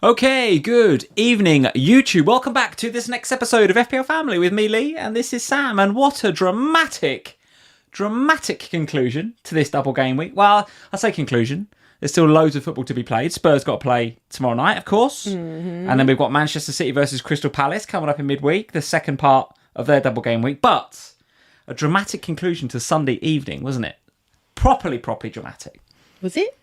Okay, good evening, YouTube. Welcome back to this next episode of FPL Family with me, Lee, and this is Sam. And what a dramatic conclusion to this double game week. Well, I say conclusion. There's still loads of football to be played. Spurs got to play tomorrow night, of course. Mm-hmm. And then we've got Manchester City versus Crystal Palace coming up in midweek, the second part of their double game week. But a dramatic conclusion to Sunday evening, wasn't it? Properly dramatic. Was it?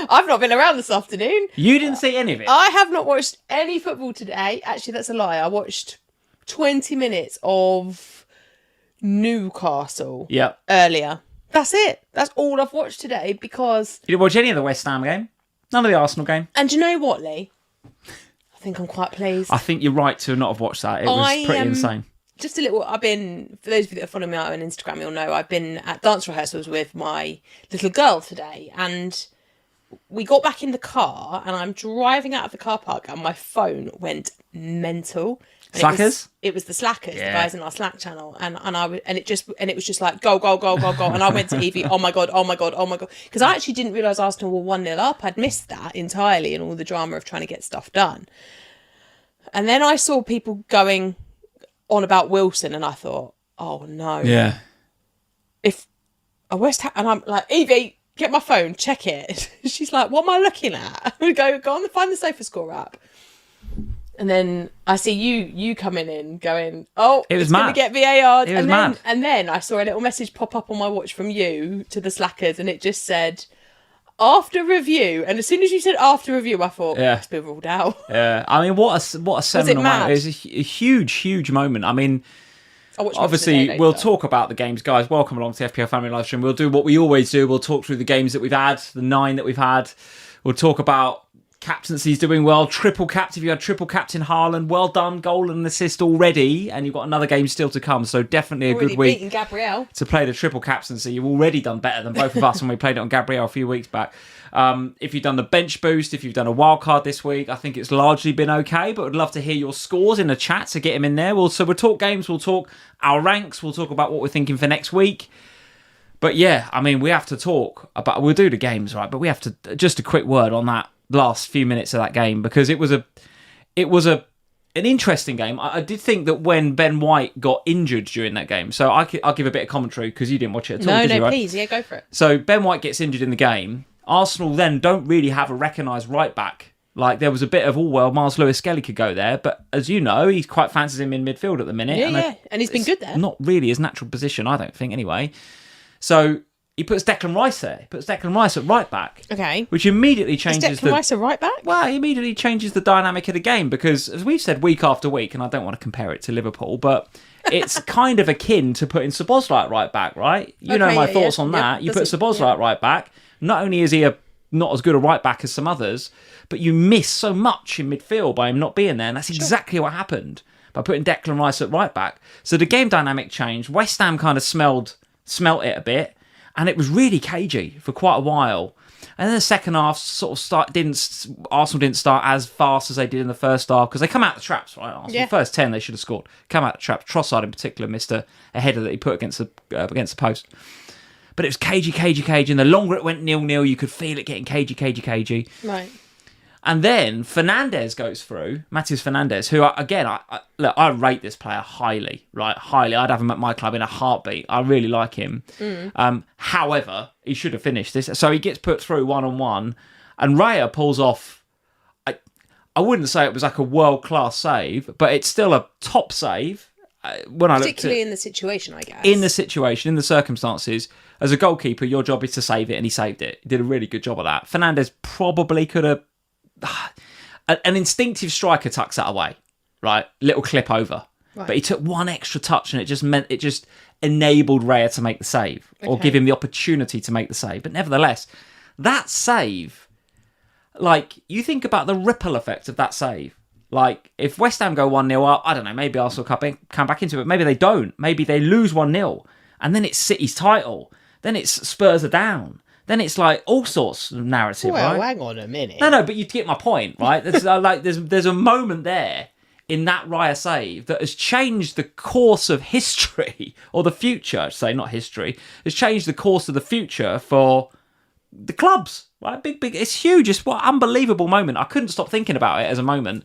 I've not been around this afternoon. You didn't see any of it? I have not watched any football today. Actually, that's a lie. I watched 20 minutes of Newcastle earlier. That's it. That's all I've watched today because... You didn't watch any of the West Ham game? None of the Arsenal game? And do you know what, Lee? I think I'm quite pleased. I think you're right to not have watched that. It was pretty insane. Just a little, for those of you that are following me out on Instagram, you'll know I've been at dance rehearsals with my little girl today, and we got back in the car and I'm driving out of the car park and my phone went mental. And Slackers? It was the Slackers, the guys in our Slack channel, and it was just like go, and I went to Evie, oh my god, because I actually didn't realise Arsenal were 1-0 up. I'd missed that entirely and all the drama of trying to get stuff done. And then I saw people going on about Wilson, and I thought, oh no, if a West Ham, and I'm like, Evie, get my phone, check it. She's like, what am I looking at? I go on and find the SofaScore app. And then I see you coming in going, oh, it was it's mad. Going to get VAR. It was mad. And then I saw a little message pop up on my watch from you to the Slackers, and it just said, after review. And as soon as you said after review, I thought, it's been ruled out. Yeah, I mean, what a seminal moment. It was a huge moment. I mean, obviously, we'll talk about the games, guys. Welcome along to the FPL Family Live Stream. We'll do what we always do. We'll talk through the games that we've had, the 9 that we've had. We'll talk about captaincy's doing well. Triple capped. If you had triple captain Haaland, well done. Goal and assist already. And you've got another game still to come. So definitely a good week to play the triple captaincy. You've already done better than both of us when we played it on Gabriel a few weeks back. If you've done the bench boost, if you've done a wild card this week, I think it's largely been okay. But I'd love to hear your scores in the chat to get them in there. We'll talk games. We'll talk our ranks. We'll talk about what we're thinking for next week. But yeah, I mean, we have to talk about... We'll do the games, right? But we have to... Just a quick word on that last few minutes of that game, because it was an interesting game. I did think that when Ben White got injured during that game, so I'll give a bit of commentary because you didn't watch it at all. No, please, go for it. So Ben White gets injured in the game. Arsenal then don't really have a recognised right back. Like, there was a bit of, Miles Lewis-Skelly could go there, but as you know, he quite fancies him in midfield at the minute. And he's been good there. Not really his natural position, I don't think, anyway. So he puts Declan Rice there. He puts Declan Rice at right back. Okay. Which immediately changes Is Declan Rice a right back? Well, it immediately changes the dynamic of the game because, as we've said week after week, and I don't want to compare it to Liverpool, but it's kind of akin to putting Szoboszlai at right back, right? You know my thoughts on that. You put Szoboszlai at right back. Not only is he not as good a right back as some others, but you miss so much in midfield by him not being there, and that's exactly what happened by putting Declan Rice at right back. So the game dynamic changed. West Ham kind of smelt it a bit, and it was really cagey for quite a while. And then the second half sort of Arsenal didn't start as fast as they did in the first half because they come out the traps, right? Arsenal, the first 10 they should have scored. Come out the traps. Trossard in particular missed a header that he put against the post. But it was cagey, and the longer it went 0-0, you could feel it getting cagey. Right. And then Fernandes goes through, Matheus Fernandes, who, again, I rate this player highly, right? Highly. I'd have him at my club in a heartbeat. I really like him. However, he should have finished this. So he gets put through 1-on-1, and Raya pulls off, I wouldn't say it was like a world-class save, but it's still a top save. Particularly in the situation, I guess. In the situation, in the circumstances, as a goalkeeper, your job is to save it, and he saved it. He did a really good job of that. Fernandes probably could have... An instinctive striker tucks that away, right? Little clip over. Right. But he took one extra touch, and it just enabled Raya to make the save, or give him the opportunity to make the save. But nevertheless, that save, like, you think about the ripple effect of that save. Like, if West Ham go 1-0 up, I don't know, maybe Arsenal come back into it. Maybe they don't. Maybe they lose 1-0. And then it's City's title. Then it's Spurs are down. Then it's like all sorts of narrative, right? Well, hang on a minute. No, but you get my point, right? There's a moment there in that Raya save that has changed the course of history, or the future, I should say, not history, has changed the course of the future for the clubs, right? Big. It's huge. It's what unbelievable moment. I couldn't stop thinking about it as a moment.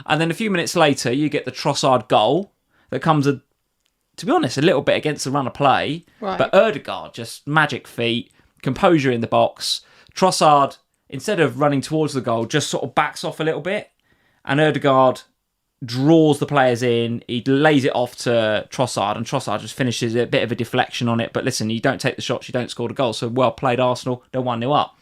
And then a few minutes later, you get the Trossard goal that comes, to be honest, a little bit against the run of play. Right. But Ødegaard, just magic feet, composure in the box. Trossard, instead of running towards the goal, just sort of backs off a little bit. And Ødegaard draws the players in. He lays it off to Trossard, and Trossard just finishes a bit of a deflection on it. But listen, you don't take the shots, you don't score the goal. So well played, Arsenal. They're 1-0 up.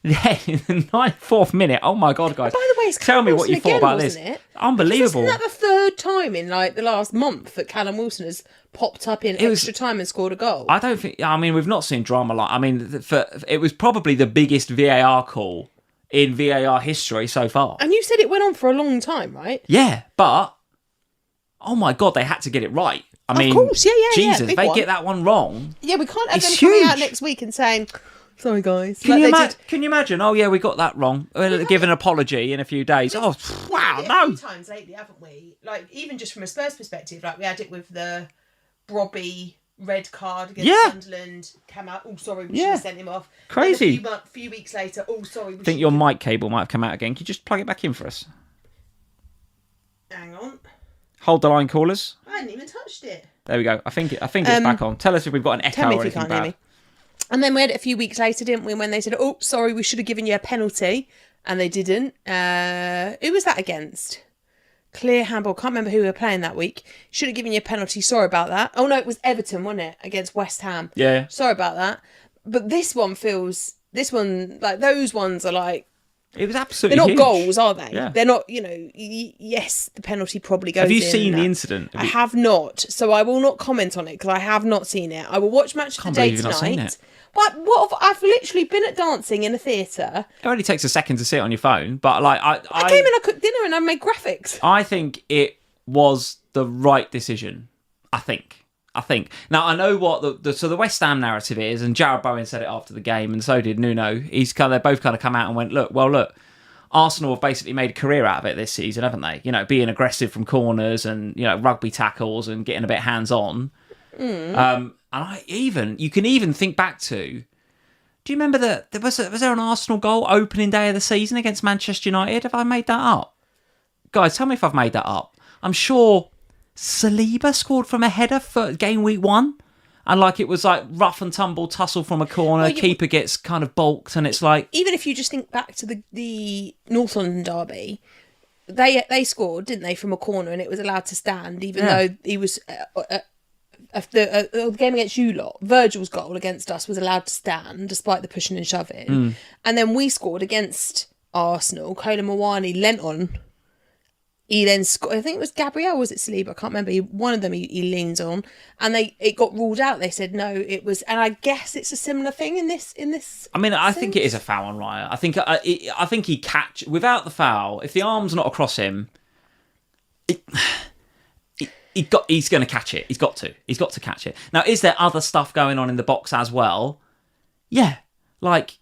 Then in the 94th minute, oh my God, guys. By the way, it's tell me what you thought about this. It? Unbelievable. Isn't that the third time in like the last month that Callum Wilson has popped up in extra time and scored a goal? I don't think, I mean, we've not seen drama like, I mean, it was probably the biggest VAR call in VAR history so far. And you said it went on for a long time, right? Yeah, but, oh my God, they had to get it right. I mean, of course, yeah, Jesus, they get that one wrong. Yeah, we can't have them coming out next week and saying, sorry, guys. Can you imagine? Oh, yeah, we got that wrong. We'll give an apology in a few days. Oh, wow, no. A few times lately, haven't we? Like, even just from a Spurs perspective, like we had it with the Robbie red card against Sunderland. Came out, oh, sorry, we should have sent him off. Crazy. Then a few weeks later, oh, sorry. I think your mic cable might have come out again. Can you just plug it back in for us? Hang on. Hold the line, callers. I hadn't even touched it. There we go. I think it's back on. Tell us if we've got an echo tell me or if you anything can't bad. hear me. And then we had it a few weeks later, didn't we, when they said, oh, sorry, we should have given you a penalty. And they didn't. Who was that against? Clear handball. Can't remember who we were playing that week. Should have given you a penalty. Sorry about that. Oh, no, it was Everton, wasn't it? Against West Ham. Yeah. Sorry about that. But this one, like, those ones are like... It was absolutely They're not huge. goals, are they? Yeah. They're not, yes, the penalty probably goes in. Have you seen the incident? I have not. So I will not comment on it because I have not seen it. I will watch Match of the Day tonight. What I've literally been at dancing in a theatre. It only takes a second to see it on your phone, but like I came in, I cooked dinner and I made graphics. I think it was the right decision. I think. Now I know what the West Ham narrative is, and Jared Bowen said it after the game, and so did Nuno. They both kind of come out and went, look, Arsenal have basically made a career out of it this season, haven't they? You know, being aggressive from corners and rugby tackles and getting a bit hands on. And you can even think back to, do you remember that was there an Arsenal goal opening day of the season against Manchester United? Have I made that up? Guys, tell me if I've made that up. I'm sure Saliba scored from a header for game week 1. And like it was like rough and tumble tussle from a corner, keeper gets kind of balked, and it's like... Even if you just think back to the North London derby, they scored, didn't they, from a corner, and it was allowed to stand, even though he was... the game against you lot, Virgil's goal against us was allowed to stand despite the pushing and shoving. And then we scored against Arsenal. Kola Mawani leant on. He then scored. I think it was Gabriel, or was it Saliba? I can't remember. One of them he leans on, and it got ruled out. They said no, it was, and I guess it's a similar thing in this. I mean, I think it is a foul on Raya. I think he without the foul. If the arm's not across him, he's going to catch it. He's got to catch it. Now, is there other stuff going on in the box as well? Yeah, like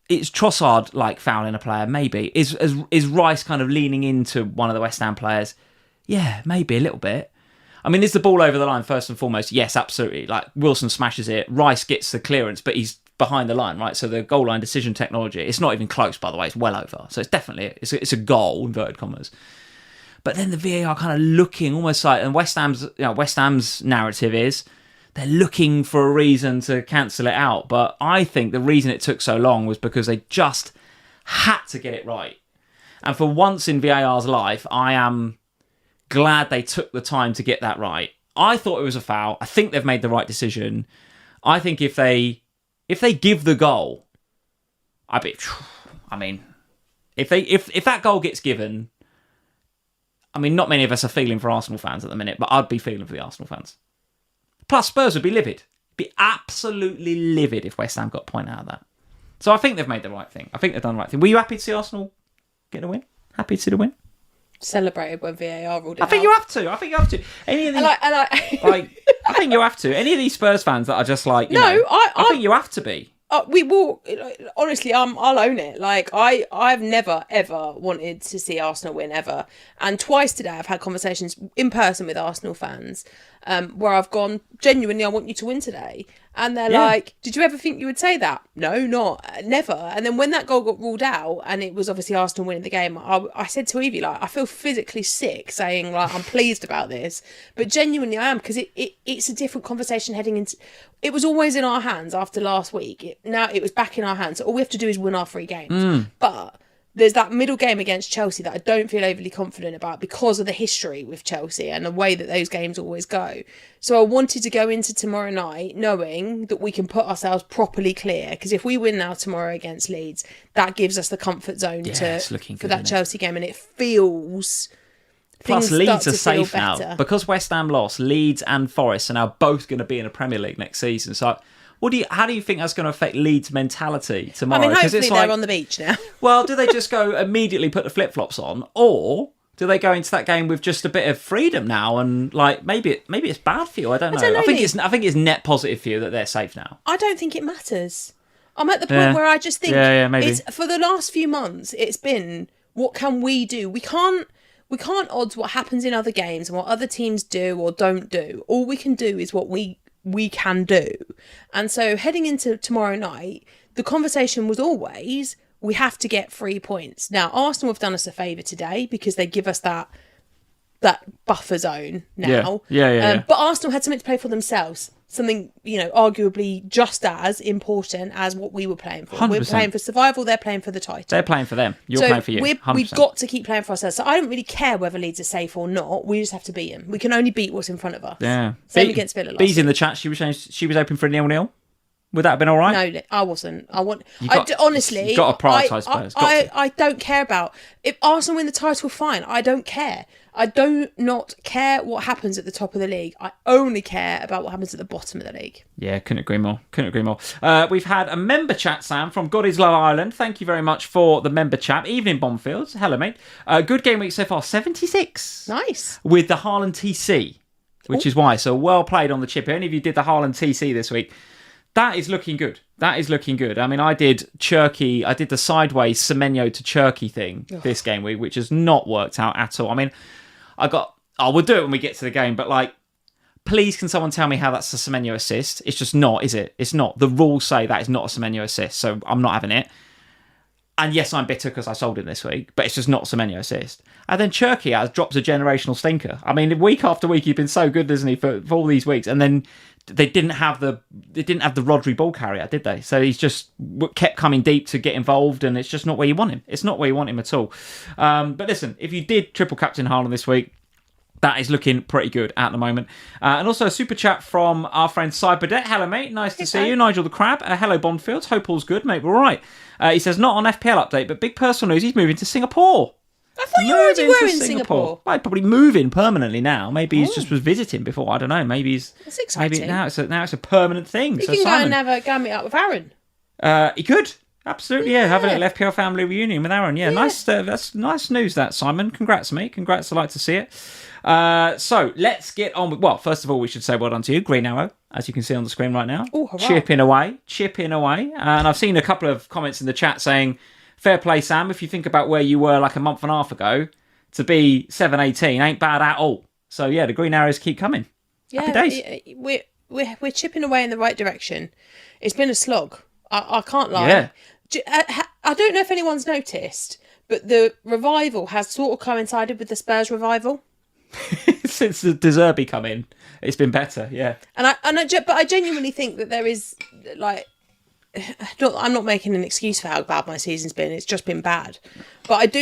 it's Trossard like fouling a player. Maybe is Rice kind of leaning into one of the West Ham players? Yeah, maybe a little bit. I mean, is the ball over the line first and foremost? Yes, absolutely. Like Wilson smashes it. Rice gets the clearance, but he's behind the line, right? So the goal line decision technology. It's not even close, by the way. It's well over. So it's definitely it's a goal, inverted commas. But then the VAR kind of looking almost like, and West Ham's narrative is they're looking for a reason to cancel it out. But I think the reason it took so long was because they just had to get it right. And for once in VAR's life, I am glad they took the time to get that right. I thought it was a foul. I think they've made the right decision. I think if they give the goal, if that goal gets given, I mean, not many of us are feeling for Arsenal fans at the minute, but I'd be feeling for the Arsenal fans. Plus, Spurs would be livid. Be absolutely livid if West Ham got a point out of that. So I think they've made the right thing. I think they've done the right thing. Were you happy to see Arsenal get a win? Happy to see the win? Celebrated when VAR ruled it out. I think you have to. Any of these, I think you have to. Any of these Spurs fans that are just like, I think you have to be. We will, honestly, I'll own it. Like, I've never, ever wanted to see Arsenal win, ever. And twice today I've had conversations in person with Arsenal fans where I've gone, genuinely, I want you to win today. And they're like, did you ever think you would say that? No, never. And then when that goal got ruled out, and it was obviously Arsenal winning the game, I said to Evie, like, I feel physically sick saying, like, I'm pleased about this. But genuinely I am, because it's a different conversation heading into... It was always in our hands after last week. Now it was back in our hands. So all we have to do is win our 3 games. But... there's that middle game against Chelsea that I don't feel overly confident about because of the history with Chelsea and the way that those games always go. So I wanted to go into tomorrow night knowing that we can put ourselves properly clear, because if we win now tomorrow against Leeds, that gives us the comfort zone for that Chelsea game, and it feels... Plus, Leeds are safe now. Because West Ham lost, Leeds and Forest are now both going to be in the Premier League next season. So... how do you think that's going to affect Leeds' mentality tomorrow? I mean, hopefully they're on the beach now. Well, do they just go immediately put the flip-flops on? Or do they go into that game with just a bit of freedom now? And like maybe it's bad for you. I don't know. I think it's net positive for you that they're safe now. I don't think it matters. I'm at the point where I just think maybe. It's, for the last few months, it's been, what can we do? We can't odds what happens in other games and what other teams do or don't do. All we can do is what we can do. And so heading into tomorrow night, the conversation was always, we have to get 3 points. Now, Arsenal have done us a favour today because they give us that buffer zone now. Yeah. But Arsenal had something to play for themselves. Something, arguably just as important as what we were playing for. 100%. We're playing for survival, they're playing for the title. They're playing for them. You're playing for you. 100%. We've got to keep playing for ourselves. So I don't really care whether Leeds are safe or not. We just have to beat them. We can only beat what's in front of us. Yeah. Same against Villa last Bee's in the chat. She was hoping for a 0-0. Would that have been all right? No, I wasn't. Honestly, you've got to prioritise Spurs. I don't care about... If Arsenal win the title, fine. I don't care. I do not care what happens at the top of the league. I only care about what happens at the bottom of the league. Yeah, couldn't agree more. We've had a member chat, Sam, from God is Low Island. Thank you very much for the member chat. Evening, Bombfields. Hello, mate. Good game week so far. 76. Nice. With the Haaland TC, which is why. So well played on the chip. Any of you did the Haaland TC this week. That is looking good. I mean, I did the sideways Semenyo to Cherky thing this game week, which has not worked out at all. I mean, we'll do it when we get to the game, but like, please can someone tell me how that's a Semenyo assist? It's just not, is it? It's not. The rules say that is not a Semenyo assist, so I'm not having it. And yes, I'm bitter because I sold him this week, but it's just not a Semenyo assist. And then Cherky drops a generational stinker. I mean, week after week, he's been so good, isn't he, for all these weeks? And then they didn't have the Rodri ball carrier, did they? So he's just kept coming deep to get involved, and it's just not where you want him. It's not where you want him at all. But listen, if you did triple captain Haaland this week, that is looking pretty good at the moment. And also a super chat from our friend Cyberdet. Hello, mate. Nice to see you. Nigel the Crab. Hello, Bondfields. Hope all's good, mate. We're all right. He says, not on FPL update, but big personal news. He's moving to Singapore. I thought you already were in Singapore. Well, he'd probably move in permanently now. Maybe he's just was visiting before. I don't know. Maybe he's... That's exciting. Maybe now it's a permanent thing. He can go and go meet up with Aaron. He could. Absolutely, yeah. Have a little FPL family reunion with Aaron. Yeah. Nice. That's nice news, that, Simon. Congrats, mate. Congrats. I'd like to see it. So let's get on with... Well, first of all, we should say well done to you, Green Arrow, as you can see on the screen right now. Oh, hurrah. Chipping away. And I've seen a couple of comments in the chat saying, fair play, Sam, if you think about where you were like a month and a half ago, to be 7-18 ain't bad at all. So yeah, the Green Arrows keep coming. Yeah, happy days. We're chipping away in the right direction. It's been a slog. I can't lie. Yeah. I don't know if anyone's noticed, but the revival has sort of coincided with the Spurs revival. Since the De Zerbi come in, it's been better, yeah. But I genuinely think that there is, like, I'm not making an excuse for how bad my season's been. It's just been bad. But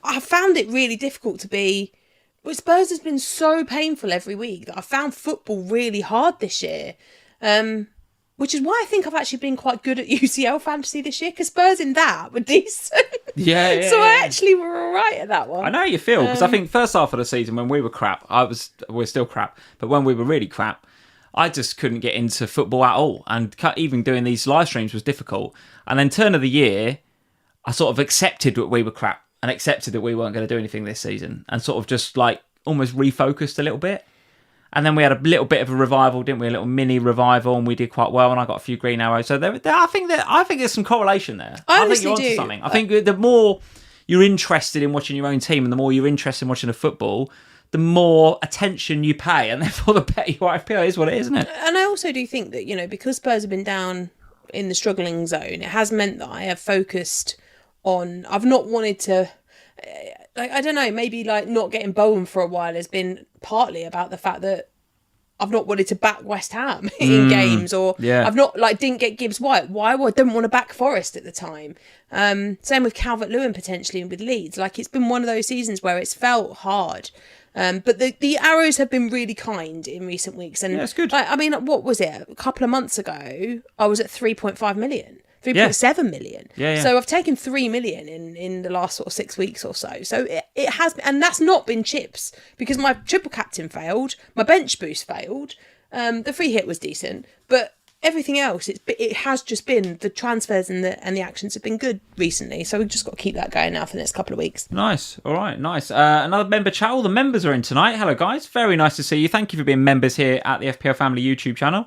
I found it really difficult to be... But Spurs has been so painful every week that I found football really hard this year. Which is why I think I've actually been quite good at UCL fantasy this year, because Spurs in that were decent. Yeah. So I actually were all right at that one. I know how you feel, because I think first half of the season when we were crap, we're still crap, but when we were really crap, I just couldn't get into football at all. And even doing these live streams was difficult. And then turn of the year, I sort of accepted that we were crap and accepted that we weren't going to do anything this season and sort of just like almost refocused a little bit. And then we had a little bit of a revival, didn't we? A little mini revival, and we did quite well. And I got a few green arrows. So I think there's some correlation there. I think you're onto something. I think the more you're interested in watching your own team, and the more you're interested in watching the football, the more attention you pay, and therefore the better you are. FPL is what it is, isn't it? And I also do think that, because Spurs have been down in the struggling zone, it has meant that I have focused on... I've not wanted to... I don't know, maybe like not getting Bowen for a while has been partly about the fact that I've not wanted to back West Ham in games, or I've not didn't get Gibbs White. Why? Well, I didn't want to back Forest at the time. Same with Calvert-Lewin potentially and with Leeds. It's been one of those seasons where it's felt hard. But the arrows have been really kind in recent weeks. And that's good. What was it? A couple of months ago, I was at 3.5 million. 3.7 million. Yeah. So I've taken 3 million in the last sort of 6 weeks or so. So it has, and that's not been chips, because my triple captain failed, my bench boost failed, the free hit was decent, but everything else, it has just been the transfers and the actions have been good recently. So we've just got to keep that going now for the next couple of weeks. Nice. All right. Nice. Another member chat. All the members are in tonight. Hello, guys. Very nice to see you. Thank you for being members here at the FPL Family YouTube channel.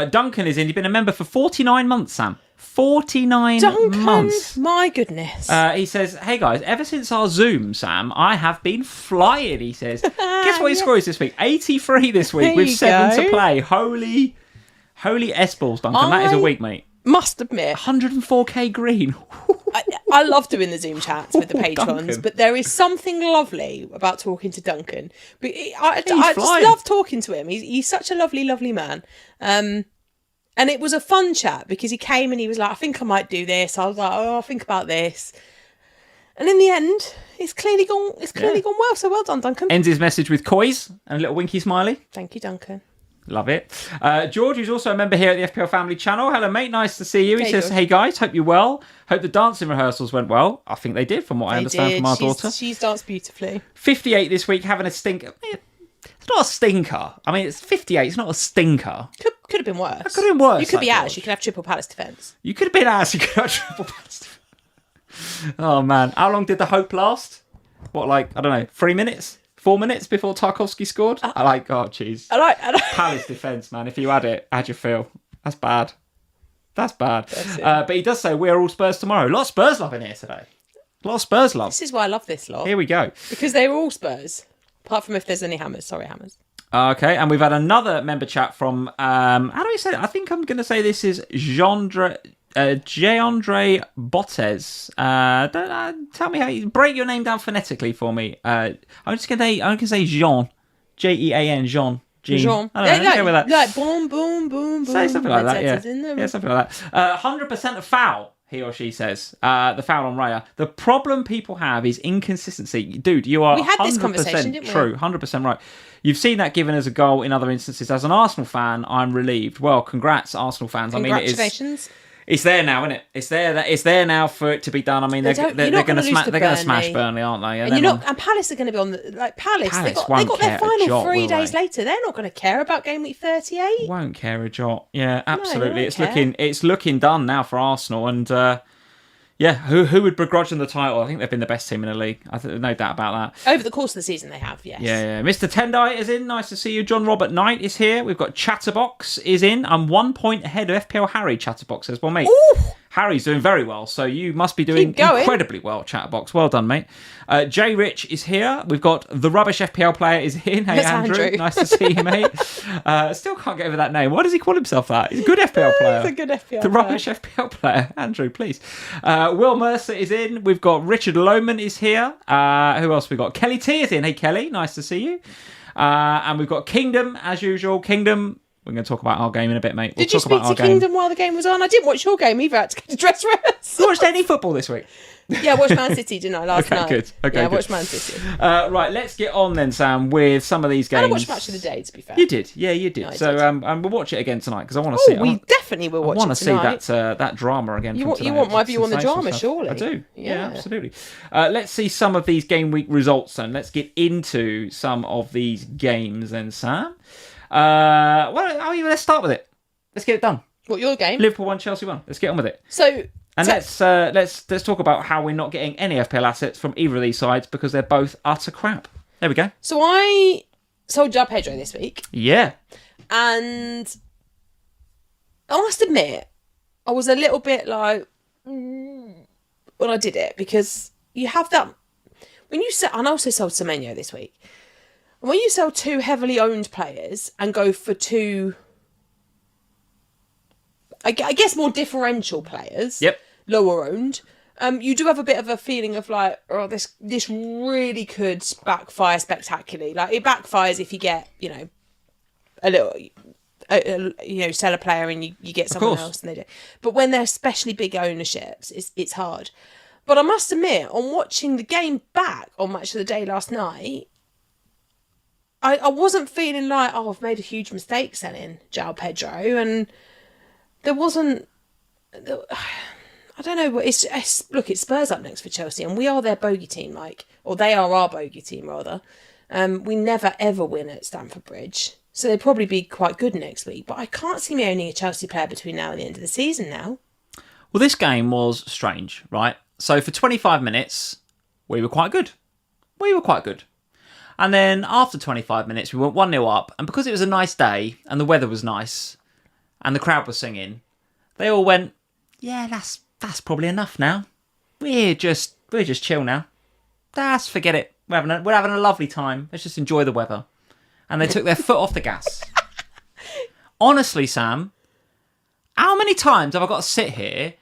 Duncan is in. He's been a member for 49 months, Sam. 49 months. My goodness. He says, hey guys, ever since our Zoom, Sam, I have been flying, he says. Guess what his score is this week? 83 this week with 7 to play. Holy S-balls, Duncan. That is a week, mate. Must admit. 104k green. I love doing the Zoom chats with the patrons, but there is something lovely about talking to Duncan. But I just love talking to him. He's such a lovely, lovely man. And it was a fun chat because he came and he was like, I think I might do this. I was like, oh, I'll think about this. And in the end, it's clearly gone well. So well done, Duncan. Ends his message with coys and a little winky smiley. Thank you, Duncan. Love it. George, who's also a member here at the FPL Family channel. Hello, mate. Nice to see you. He says, hey, guys, hope you're well. Hope the dancing rehearsals went well. I think they did, from what I understand from our daughter. She's danced beautifully. 58 this week, having a stinker. It's not a stinker. I mean, it's 58. It's not a stinker. Could have been worse. It could have been worse. You could be Ash. You could have triple Palace defence. You could have been Ash. You could have triple Palace defence. Oh, man. How long did the hope last? What, I don't know, 3 minutes? 4 minutes before Tarkowski scored? Oh, jeez. I like Palace defence, man. If you had it, how'd you feel? That's bad. But he does say, we're all Spurs tomorrow. A lot of Spurs love in here today. A lot of Spurs love. This is why I love this lot. Here we go. Because they're all Spurs. Apart from if there's any Hammers. Sorry, Hammers. Okay, and we've had another member chat from, how do I say it? I think I'm going to say this is Jeandre Bottes. Tell me how you break your name down phonetically for me. I'm just going to say Jean. Jean. Jean. Jean. I don't know, go with that. Like boom, boom, boom, boom. Say something like that, yeah. Yeah, something like that. 100% of foul, he or she says. The foul on Raya. The problem people have is inconsistency. Dude, you are 100% had this conversation, didn't we? True, 100% right. You've seen that given as a goal in other instances. As an Arsenal fan, I'm relieved. Well, congrats, Arsenal fans. Congratulations. It's there now, isn't it? It's there now for it to be done. I mean, they're going to smash Burnley, aren't they? And Palace are going to be on the Palace. They got their final 3 days later. They're not going to care about game week 38. Won't care a jot. Yeah, absolutely. No, it's looking done now for Arsenal, and yeah, who would begrudge them the title? I think they've been the best team in the league. No doubt about that. Over the course of the season, they have, yes. Yeah. Mr. Tendai is in. Nice to see you. John Robert Knight is here. We've got Chatterbox is in. I'm 1 point ahead of FPL Harry. Chatterbox says, well, mate, ooh, Harry's doing very well, so you must be doing incredibly well, Chatterbox. Well done, mate. Jay Rich is here. We've got the rubbish FPL player is in. Hey, Andrew. Nice to see you, mate. Still can't get over that name. Why does he call himself that? He's a good FPL player. He's a good FPL player. The rubbish FPL player. Andrew, please. Will Mercer is in. We've got Richard Lohman is here. Who else we got? Kelly T is in. Hey, Kelly. Nice to see you. And we've got Kingdom, as usual. Kingdom, we're going to talk about our game in a bit, mate. Did you speak to Kingdom while the game was on? I didn't watch your game either. I had to go to dress rehearsal. You watched any football this week? Yeah, I watched Man City, didn't I, last night? Good. Okay, yeah, I good. watched Man City. Right, let's get on then, Sam, with some of these games. And I watched Match of the Day, to be fair. You did, yeah, you did. No, we'll watch it again tonight because I want to see it. We definitely will watch it tonight. I want to see that drama again. You want my view on the drama, surely? I do. Yeah, absolutely. Let's see some of these game week results then. Let's get into some of these games then, Sam. Let's start with it. Let's get it done. What, your game? Liverpool won, Chelsea won. Let's get on with it. Let's talk about how we're not getting any FPL assets from either of these sides because they're both utter crap. There we go. So I sold João Pedro this week. Yeah. And I must admit, I was a little bit like when I did it because you have that when you set. And I also sold Semenyo this week. And when you sell 2 heavily owned players and go for 2, I guess, more differential players, lower owned, you do have a bit of a feeling of like, oh, this really could backfire spectacularly. Like, it backfires if you get, a little, sell a player and you get someone else and they do. But when they're especially big ownerships, it's hard. But I must admit, on watching the game back on Match of the Day last night, I wasn't feeling like, oh, I've made a huge mistake selling João Pedro, and there wasn't. I don't know. It's Spurs up next for Chelsea, and we are their bogey team, or they are our bogey team rather. We never ever win at Stamford Bridge, so they'd probably be quite good next week. But I can't see me owning a Chelsea player between now and the end of the season now. Well, this game was strange, right? So for 25 minutes, we were quite good. And then after 25 minutes, we went 1-0 up. And because it was a nice day and the weather was nice and the crowd was singing, they all went, yeah, that's probably enough now. We're just chill now. Forget it. We're having a lovely time. Let's just enjoy the weather. And they took their foot off the gas. Honestly, Sam, how many times have I got to sit here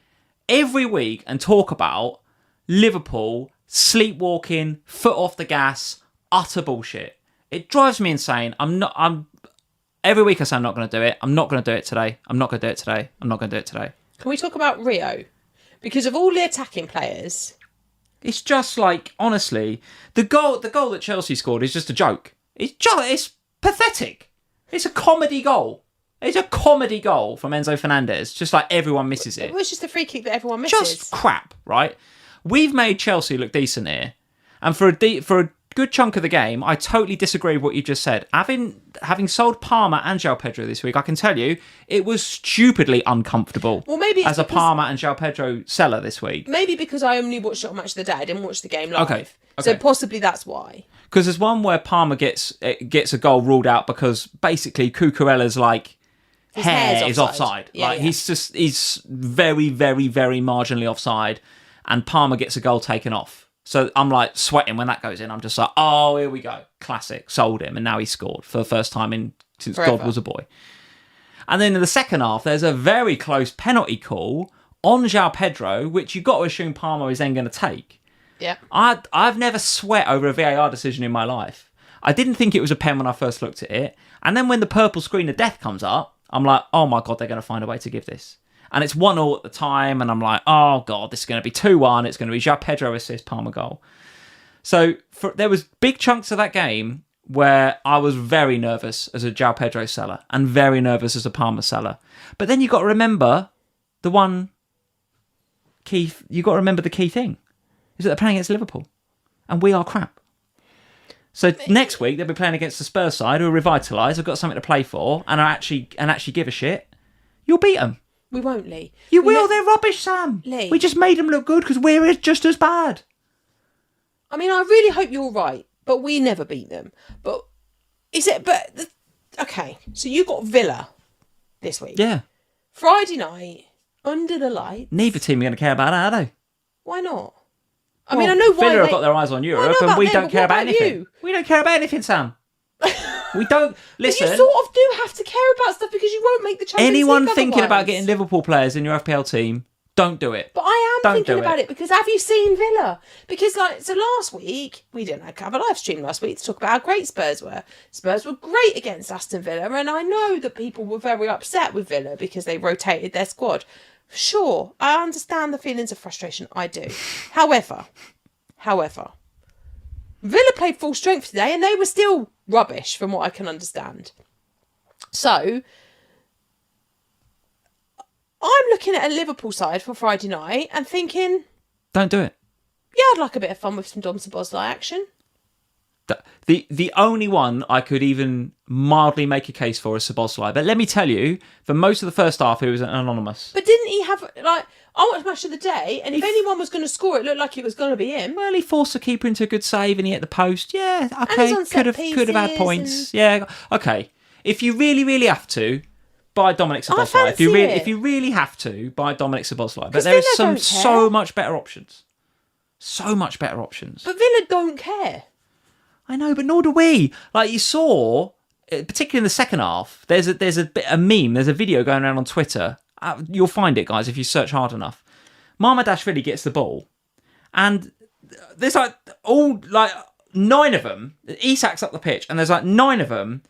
every week and talk about Liverpool sleepwalking, foot off the gas, utter bullshit? It drives me insane. Every week I say I'm not going to do it. I'm not going to do it today. I'm not going to do it today. I'm not going to do it today. Can we talk about Rio? Because of all the attacking players, it's just like, honestly, the goal that Chelsea scored is just a joke. It's pathetic. It's a comedy goal. It's a comedy goal from Enzo Fernandez. Just like everyone misses it. It was just a free kick that everyone misses. Just crap, right? We've made Chelsea look decent here, and for a good chunk of the game, I totally disagree with what you just said. Having sold Palmer and João Pedro this week, I can tell you it was stupidly uncomfortable. Well, maybe as a Palmer and João Pedro seller this week. Maybe because I only watched it on Match of the Day. I didn't watch the game live. Okay. So possibly that's why. Because there's one where Palmer gets a goal ruled out because basically Cucurella's like his hair is offside. Yeah, he's very, very, very marginally offside, and Palmer gets a goal taken off. So I'm like sweating when that goes in. I'm just like, oh, here we go. Classic. Sold him. And now he's scored for the first time since Forever. God was a boy. And then in the second half, there's a very close penalty call on João Pedro, which you've got to assume Palmer is then going to take. Yeah. I've never sweat over a VAR decision in my life. I didn't think it was a pen when I first looked at it. And then when the purple screen of death comes up, I'm like, oh my God, they're going to find a way to give this. And it's 1-0 at the time, and I'm like, oh God, this is going to be 2-1. It's going to be João Pedro assist, Palmer goal. So there was big chunks of that game where I was very nervous as a João Pedro seller and very nervous as a Palmer seller. But then you've got to remember the key thing is that they're playing against Liverpool, and we are crap. So next week they'll be playing against the Spurs side, who are revitalised, have got something to play for, and actually give a shit. You'll beat them. We won't, Lee. You will. They're rubbish, Sam. Lee. We just made them look good because we're just as bad. I mean, I really hope you're right, but we never beat them. But okay, so you got Villa this week. Yeah. Friday night, under the lights. Neither team are going to care about that, are they? Why not? I mean, I know why Villa have got their eyes on Europe, and we don't care about anything. You? We don't care about anything, Sam. We don't listen. But you sort of do have to care about stuff because you won't make the Champions League Anyone otherwise. thinking about getting Liverpool players in your FPL team, don't do it. But I am thinking about it because have you seen Villa? Because so last week we didn't have a live stream last week to talk about how great Spurs were. Spurs were great against Aston Villa, and I know that people were very upset with Villa because they rotated their squad. Sure, I understand the feelings of frustration. I do. However, Villa played full strength today and they were still rubbish from what I can understand. So, I'm looking at a Liverpool side for Friday night and thinking... Don't do it. Yeah, I'd like a bit of fun with some Dom-Szoboszlai action. The only one I could even mildly make a case for is Szoboszlai. But let me tell you, for most of the first half, he was anonymous. But didn't he have, I watched Match of the Day, and if anyone was going to score, it looked like it was going to be him. Well, he forced the keeper into a good save, and he hit the post. Yeah, okay, could have had points. Yeah, okay. If you really, really have to, buy Dominic Szoboszlai. If you really have to, buy Dominic Szoboszlai. But there are so much better options. So much better options. But Villa don't care. I know, but nor do we. Like you saw, particularly in the second half, there's a meme, there's a video going around on Twitter. You'll find it, guys, if you search hard enough. Mamardashvili gets the ball, and there's like 9 of them. Isak's up the pitch, and there's like 9 of them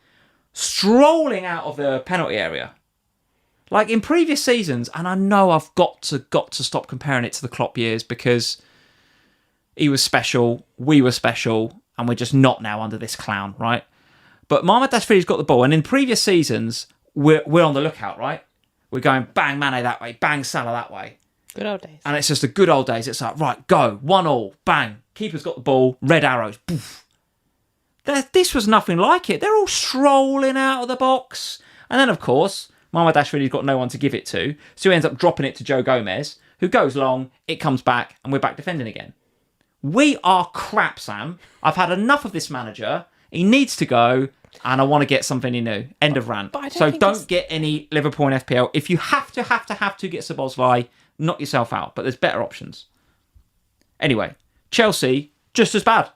strolling out of the penalty area. Like in previous seasons, and I know I've got to stop comparing it to the Klopp years because he was special, we were special, and we're just not now under this clown, right? But Mamardashvili's got the ball, and in previous seasons, we're on the lookout, right? We're going bang Mane that way, bang Salah that way. Good old days. And it's just the good old days. It's like, right, go, 1-1, bang. Keeper's got the ball, red arrows, poof. This was nothing like it. They're all strolling out of the box. And then, of course, Mamardashvili's got no one to give it to, so he ends up dropping it to Joe Gomez, who goes long, it comes back, and we're back defending again. We are crap, Sam. I've had enough of this manager. He needs to go, and I want to get something new. End of rant. Don't get any Liverpool and FPL. If you have to get Szoboszlai, knock yourself out. But there's better options. Anyway, Chelsea, just as bad.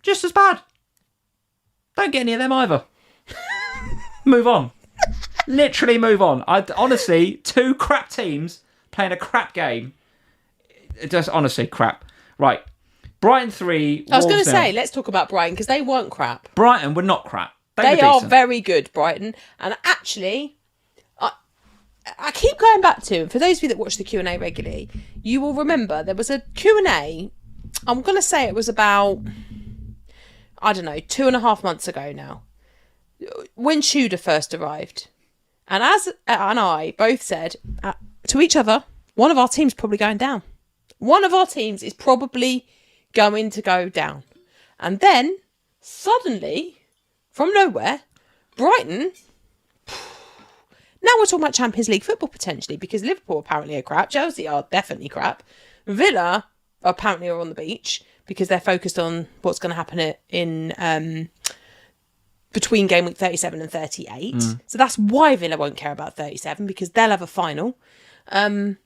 Just as bad. Don't get any of them either. Move on. Literally move on. Honestly, 2 crap teams playing a crap game. Just honestly crap. Right. Brighton 3. I was going to say, let's talk about Brighton because they weren't crap. Brighton were not crap. They are very good, Brighton. And actually, I keep going back to, for those of you that watch the Q&A regularly, you will remember there was a Q&A, I'm going to say it was about, 2.5 months ago now, when Tudor first arrived. And I both said to each other, one of our teams probably going down. One of our teams is probably going to go down. And then, suddenly, from nowhere, Brighton... Now we're talking about Champions League football potentially, because Liverpool apparently are crap. Chelsea are definitely crap. Villa apparently are on the beach because they're focused on what's going to happen in between game week 37 and 38. So that's why Villa won't care about 37, because they'll have a final. And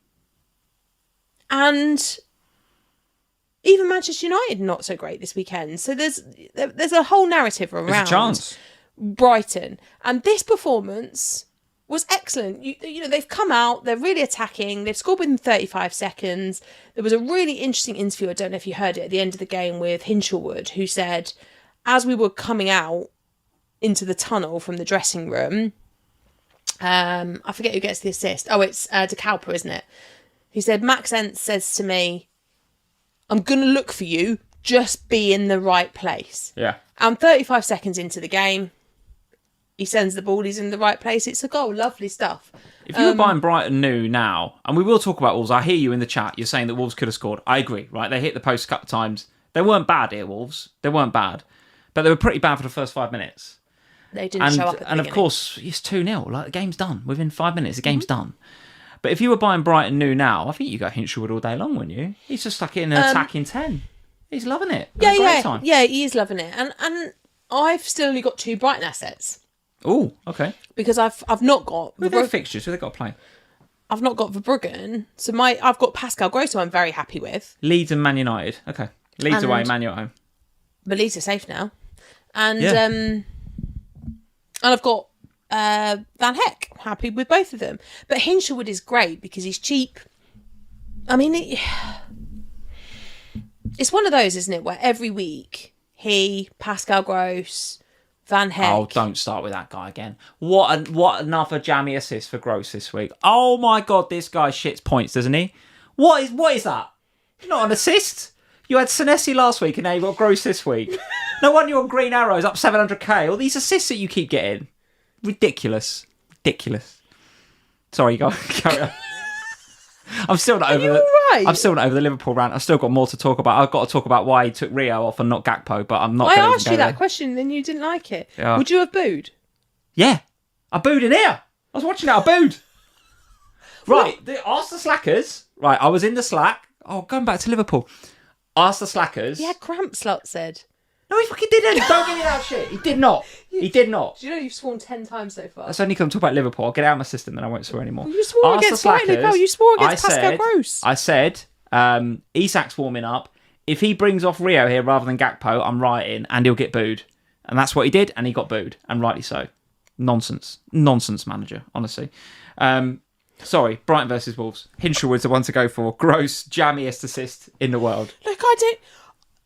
even Manchester United not so great this weekend. So there's a whole narrative around Brighton. And this performance was excellent. You know, they've come out, they're really attacking, they've scored within 35 seconds. There was a really interesting interview, I don't know if you heard it, at the end of the game with Hinchelwood, who said, as we were coming out into the tunnel from the dressing room, I forget who gets the assist. Oh, it's De Kalper, isn't it? He said, Max Entz says to me, I'm going to look for you, just be in the right place. Yeah. And 35 seconds into the game, he sends the ball, he's in the right place. It's a goal. Lovely stuff. If you were buying Brighton new now, and we will talk about Wolves, I hear you in the chat, you're saying that Wolves could have scored. I agree, right? They hit the post a couple of times. They weren't bad here, Wolves. They weren't bad. But they were pretty bad for the first 5 minutes. They didn't show up at the beginning. And of course, it's 2-0. Like, the game's done. Within 5 minutes, the game's done. But if you were buying Brighton new now, I think you go Hinchelwood all day long, wouldn't you? He's just stuck in an attacking 10. He's loving it. Yeah, he is loving it. And I've still only got 2 Brighton assets. Oh, okay. Because I've not got... Who are their fixtures? Who they got to play? I've not got Verbruggen. So I've got Pascal Gross, who I'm very happy with. Leeds and Man United. Okay. Leeds away, Man United at home. But Leeds are safe now. And I've got Van Heck. Happy with both of them. But Hinchelwood is great because he's cheap. I mean, it's one of those, isn't it, where every week Pascal Gross, Van Heck. Oh, don't start with that guy again. What another jammy assist for Gross this week. Oh my God, this guy shits points, doesn't he? What is that? Not an assist? You had Senesi last week and now you've got Gross this week. No wonder you're on Green Arrows, up 700k. All these assists that you keep getting. Ridiculous. Sorry, carry on. I'm still not over I'm still not over the Liverpool rant. I've still got more to talk about. I've got to talk about why he took Rio off and not Gakpo, but I'm not. I asked you that question, and then you didn't like it. Yeah. Would you have booed? Yeah, I booed in here. I was watching it. I booed. Right, ask the slackers. Right, I was in the Slack. Oh, going back to Liverpool. Ask the slackers. He had cramps, Slot said. No, he fucking didn't. Don't give me that shit. He did not. He did not. Do you know you've sworn 10 times so far? That's only because I'm talking about Liverpool. I'll get it out of my system and I won't swear anymore. Well, you swore against Brighton. You swore against Pascal Gross. I said, Isak's warming up. if he brings off Rio here rather than Gakpo, I'm writing, and he'll get booed. And that's what he did, and he got booed, and rightly so. Nonsense manager, honestly. Sorry, Brighton versus Wolves. Hinshelwood's the one to go for. Gross, jammiest assist in the world. Look,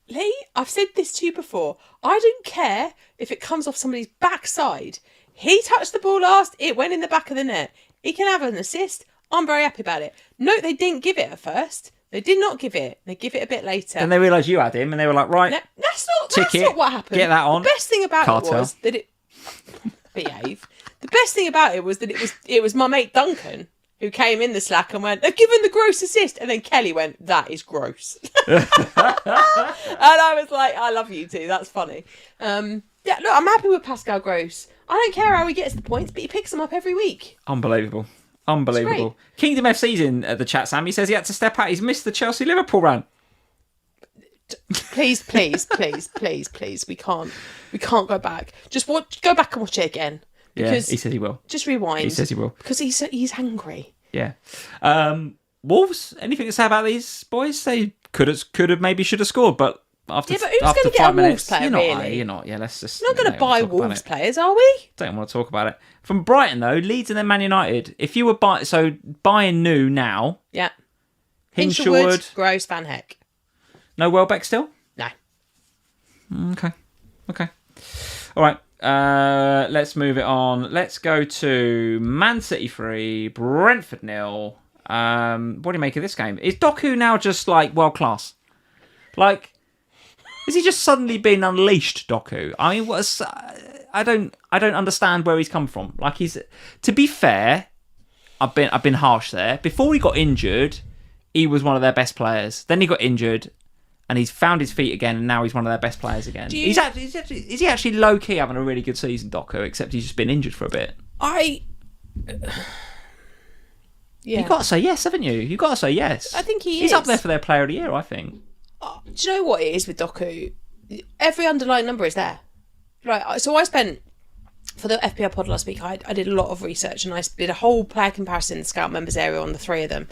Lee, I've said this to you before. I don't care if it comes off somebody's backside. He touched the ball last, it went in the back of the net. He can have an assist. I'm very happy about it. No, they didn't give it at first. They did not give it. They give it a bit later. And they realised you had him, and they were like, right, no, that's not what happened. Get that on. The best thing about it was that it... Behave. The best thing about it was that it was my mate Duncan who came in the Slack and went, they've given the gross assist. And then Kelly went, that is gross. And I was like, I love you too. That's funny. Yeah, look, I'm happy with Pascal Gross. I don't care how he gets the points, but he picks them up every week. Unbelievable. Kingdom FC's in the chat, Sam. He says he had to step out. He's missed the Chelsea-Liverpool run. Please. We can't go back. Just go back and watch it again. Because he says he will. Just rewind. He says he will. Because he's hungry. Yeah. Wolves, anything to say about these boys? They could have, maybe should have scored, but after but who's after going to 5 get a minutes, Wolves player, you're not. Yeah, let's just. We're not going to buy Wolves players, are we? Don't want to talk about it. From Brighton though, Leeds and then Man United. If you were buying new now, yeah, Hinshelwood, Gross, Van Heck. No Welbeck still? No. Okay. All right. Let's move it on. Let's go to Man City 3, Brentford 0. What do you make of this game? Is Doku now just like world class? Like, is he just suddenly been unleashed, Doku? I mean, I don't understand where he's come from. Like, to be fair, I've been harsh there. Before he got injured, he was one of their best players. Then he got injured, and he's found his feet again, and now he's one of their best players again. Is he actually low-key having a really good season, Doku, except he's just been injured for a bit? You've got to say yes, haven't you? You've got to say yes. I think he's up there for their player of the year, I think. Do you know what it is with Doku? Every underlying number is there. Right, so I spent, for the FPL pod last week, I did a lot of research, and I did a whole player comparison in the Scout members area on the three of them.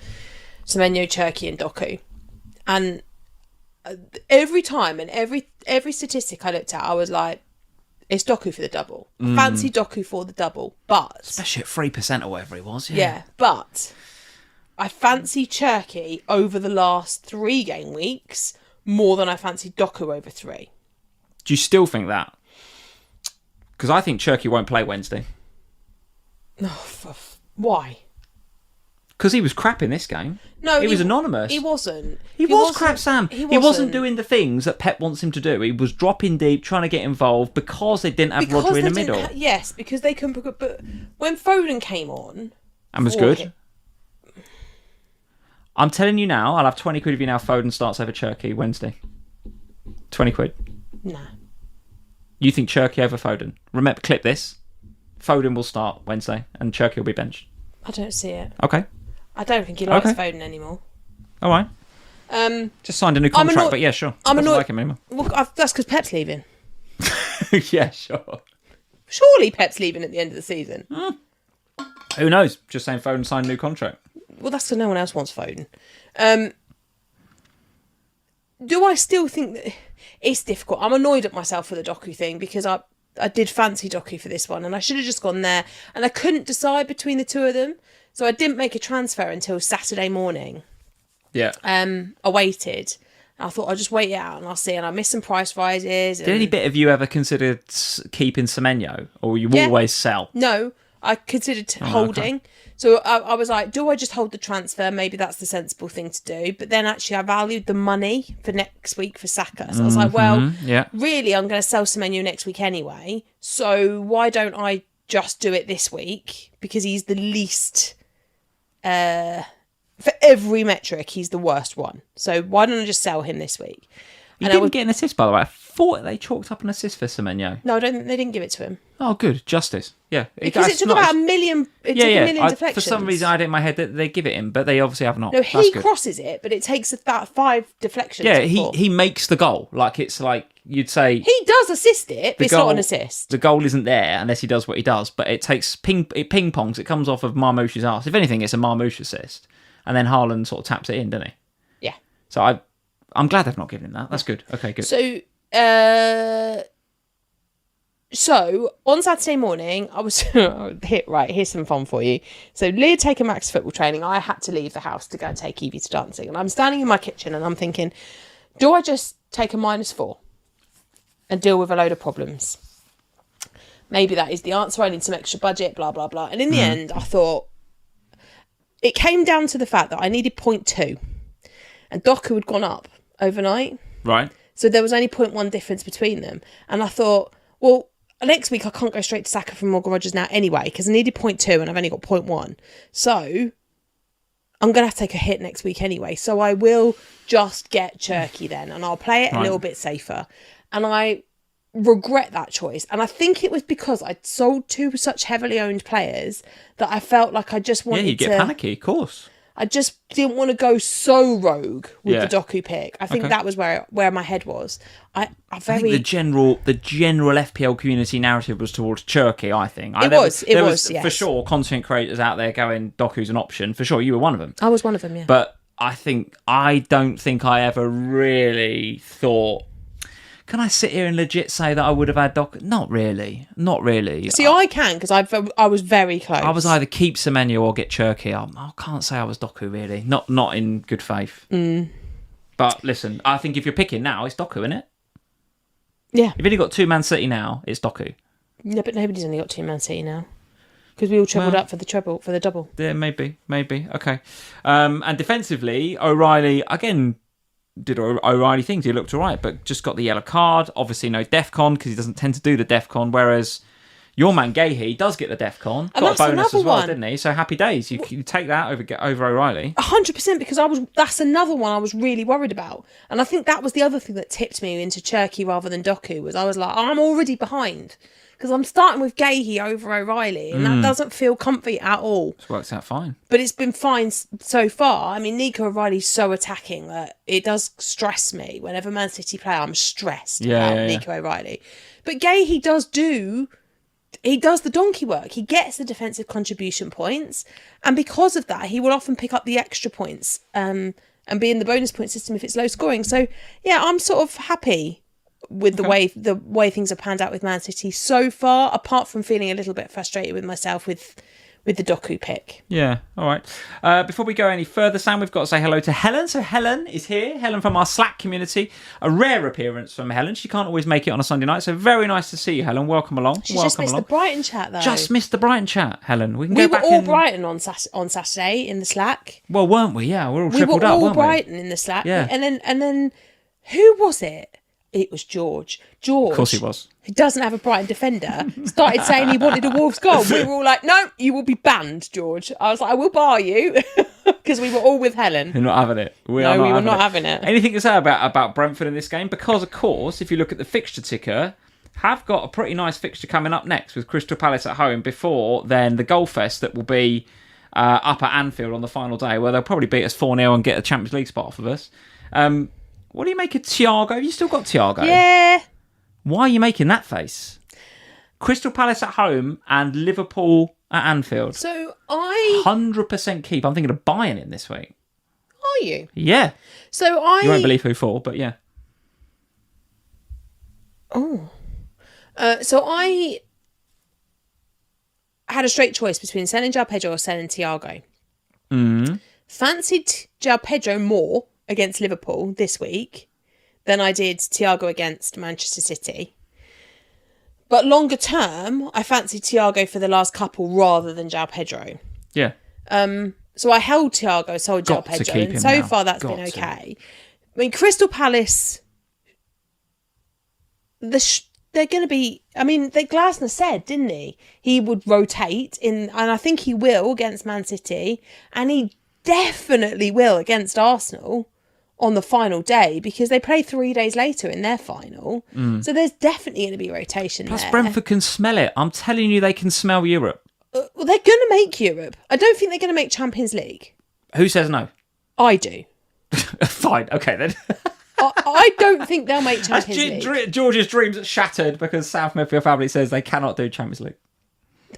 Semenyo, Cherki and Doku. And every time and every statistic I looked at, I was like, it's Doku for the double. Fancy Doku for the double. But especially at 3% or whatever it was. Yeah, but I fancy Cherki over the last 3 game weeks more than I fancy Doku over 3. Do you still think that? Because I think Cherki won't play Wednesday. Why? Because he was crap in this game. No, he was anonymous. He wasn't. He was crap, Sam. He wasn't doing the things that Pep wants him to do. He was dropping deep, trying to get involved because they didn't have Rodri in the middle. Yes, because they couldn't. But when Foden came on and was good, I'm telling you now, I'll have 20 quid if you now Foden starts over Cherki Wednesday. 20 quid. Nah. You think Cherki over Foden? Remember, clip this. Foden will start Wednesday and Cherki will be benched. I don't see it. Okay. I don't think he likes Foden anymore. All right. Just signed a new contract, but yeah, sure. I'm annoyed. Like him anymore. Well, that's because Pep's leaving. Yeah, sure. Surely Pep's leaving at the end of the season. Who knows? Just saying Foden signed a new contract. Well, that's because no one else wants Foden. Do I still think that it's difficult? I'm annoyed at myself for the Doku thing because I did fancy Doku for this one and I should have just gone there and I couldn't decide between the two of them. So I didn't make a transfer until Saturday morning. Yeah. I waited. I thought I'll just wait it out and I'll see. And I missed some price rises. Did any bit of you ever consider keeping Semenyo, or you always sell? No, I considered holding. Okay. So I was like, do I just hold the transfer? Maybe that's the sensible thing to do. But then actually I valued the money for next week for Saka. So I was like, well, really, I'm going to sell Semenyo next week anyway. So why don't I just do it this week? Because he's the least... for every metric, he's the worst one. So why don't I just sell him this week? He didn't get an assist, by the way. I thought they chalked up an assist for Semenyo. No, I don't think they didn't give it to him. Oh, good. Justice. Yeah. Because it took about a million. It took a million deflections. For some reason, I had it in my head that they give it him, but they obviously have not. No, he crosses it, but it takes about 5 deflections. Yeah, he makes the goal. Like, it's like you'd say. He does assist it, but it's not an assist. The goal isn't there unless he does what he does, but it takes ping pongs. It comes off of Marmoush's arse. If anything, it's a Marmoush assist. And then Haaland sort of taps it in, doesn't he? Yeah. So I'm glad they've not given him that. That's good. Okay, good. So on Saturday morning, I was here's some fun for you. So Leah taking Max to football training. I had to leave the house to go and take Evie to dancing, and I'm standing in my kitchen and I'm thinking, do I just take a -4 and deal with a load of problems? Maybe that is the answer. I need some extra budget, blah blah blah. And in the end, I thought it came down to the fact that I needed 0.2, and Doku had gone up overnight. Right. So there was only 0.1 difference between them, and I thought, well, next week I can't go straight to Saka from Morgan Rogers now anyway, because I needed 0.2 and I've only got 0.1. So I'm going to have to take a hit next week anyway. So I will just get Cherky then, and I'll play it a little bit safer. And I regret that choice. And I think it was because I'd sold 2 such heavily owned players that I felt like I just wanted to... Yeah, you get panicky, of course. I just didn't want to go so rogue with the Doku pick. I think that was where my head was. I think the general FPL community narrative was towards Cherky, I think. It was, yes. For sure, content creators out there going, Doku's an option. For sure, you were one of them. I was one of them, yeah. But I don't think I ever really thought... Can I sit here and legit say that I would have had Doku? Not really. See, I can, because I was very close. I was either keep Semenyo or get Cherky. I can't say I was Doku, really. Not in good faith. But listen, I think if you're picking now, it's Doku, isn't it? Yeah. You've only got 2 Man City now, it's Doku. No, but nobody's only got 2 Man City now. Because we all trebled up for the double. Yeah, maybe. Okay. And defensively, O'Reilly, again... did O'Reilly things. He looked all right, but just got the yellow card. Obviously, no DEFCON because he doesn't tend to do the DEFCON, whereas your man Gahey does get the DEFCON. Got a bonus as well, didn't he? So happy days. You take that over O'Reilly. 100%, because that's another one I was really worried about. And I think that was the other thing that tipped me into Cherky rather than Doku, was I was like, I'm already behind. Because I'm starting with Gahey over O'Reilly, and that doesn't feel comfy at all. It works out fine. But it's been fine so far. I mean, Nico O'Reilly's so attacking that it does stress me. Whenever Man City play, I'm stressed about Nico O'Reilly. But Gahey does the donkey work. He gets the defensive contribution points, and because of that, he will often pick up the extra points and be in the bonus point system if it's low scoring. So, yeah, I'm sort of happy with the way things have panned out with Man City so far, apart from feeling a little bit frustrated with myself with the Doku pick. Yeah, all right. Before we go any further, Sam, we've got to say hello to Helen. So Helen is here. Helen from our Slack community. A rare appearance from Helen. She can't always make it on a Sunday night, so very nice to see you, Helen. Welcome along. She just missed the Brighton chat, though. Just missed the Brighton chat, Helen. We were all Brighton on Saturday in the Slack. Well, weren't we? Yeah, we're all tripled up, weren't we? We were all Brighton in the Slack. Yeah. And then who was it? It was George. Of course he was. Who doesn't have a Brighton defender, started saying he wanted a Wolves goal. We were all like, no, you will be banned, George. I was like, I will bar you, because we were all with Helen. You're not having it. We were not having it. Anything to say about Brentford in this game? Because, of course, if you look at the fixture ticker, have got a pretty nice fixture coming up next with Crystal Palace at home before then the Goal Fest that will be up at Anfield on the final day, where they'll probably beat us 4-0 and get a Champions League spot off of us. What do you make of Thiago? Have you still got Thiago? Yeah. Why are you making that face? Crystal Palace at home and Liverpool at Anfield. So 100% keep. I'm thinking of buying him this week. Are you? Yeah. So You won't believe who for, but yeah. Oh. So I had a straight choice between selling João Pedro or selling Thiago. Fancied João Pedro more against Liverpool this week than I did Thiago against Manchester City. But longer term, I fancied Thiago for the last couple rather than João Pedro. Yeah. So I held Thiago, sold João Pedro, and so far that's been okay. I mean, Crystal Palace, they're going to be... I mean, Glasner said, didn't he would rotate, and I think he will against Man City, and he definitely will against Arsenal on the final day, because they play 3 days later in their final. So there's definitely going to be rotation there. Plus Brentford can smell it. I'm telling you, they can smell Europe. Well, they're going to make Europe. I don't think they're going to make Champions League. Who says no? I do. Fine, okay then. I don't think they'll make Champions League. George's dreams are shattered because South Midfield family says they cannot do Champions League.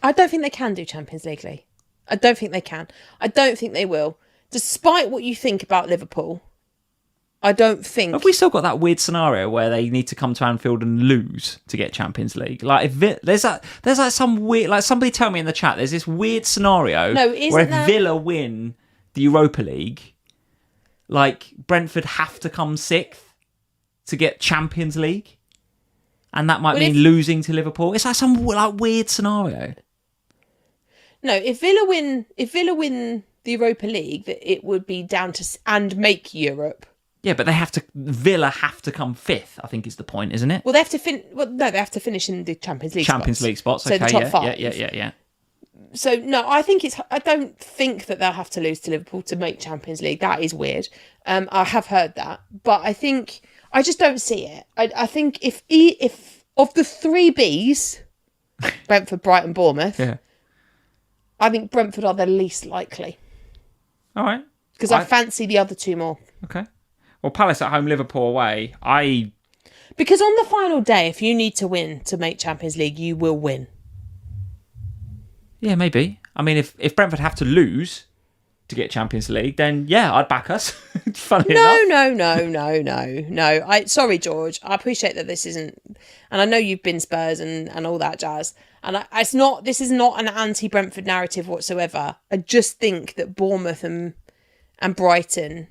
I don't think they can do Champions League, Lee. I don't think they can. I don't think they will. Despite what you think about Liverpool, I don't think. Have we still got that weird scenario where they need to come to Anfield and lose to get Champions League? Like, there's like some weird, like somebody tell me in the chat. There's this weird scenario where if Villa win the Europa League, like Brentford have to come sixth to get Champions League, and that might mean losing to Liverpool. It's like some like weird scenario. No, if Villa win the Europa League, that it would be down to and make Europe. Yeah, but Villa have to come fifth, I think is the point, isn't it? Well, they have to they have to finish in the Champions League spots. Okay, so the top five. Yeah. So, no, I don't think that they'll have to lose to Liverpool to make Champions League. That is weird. I have heard that. But I just don't see it. I think if of the three Bs, Brentford, Brighton, Bournemouth, yeah. I think Brentford are the least likely. All right. Because I fancy the other two more. Okay. Well, Palace at home, Liverpool away. Because on the final day, if you need to win to make Champions League, you will win. Yeah, maybe. I mean, if Brentford have to lose to get Champions League, then yeah, I'd back us. Funny enough. No. Sorry, George. I appreciate that this isn't, and I know you've been Spurs and all that jazz. And this is not an anti-Brentford narrative whatsoever. I just think that Bournemouth and Brighton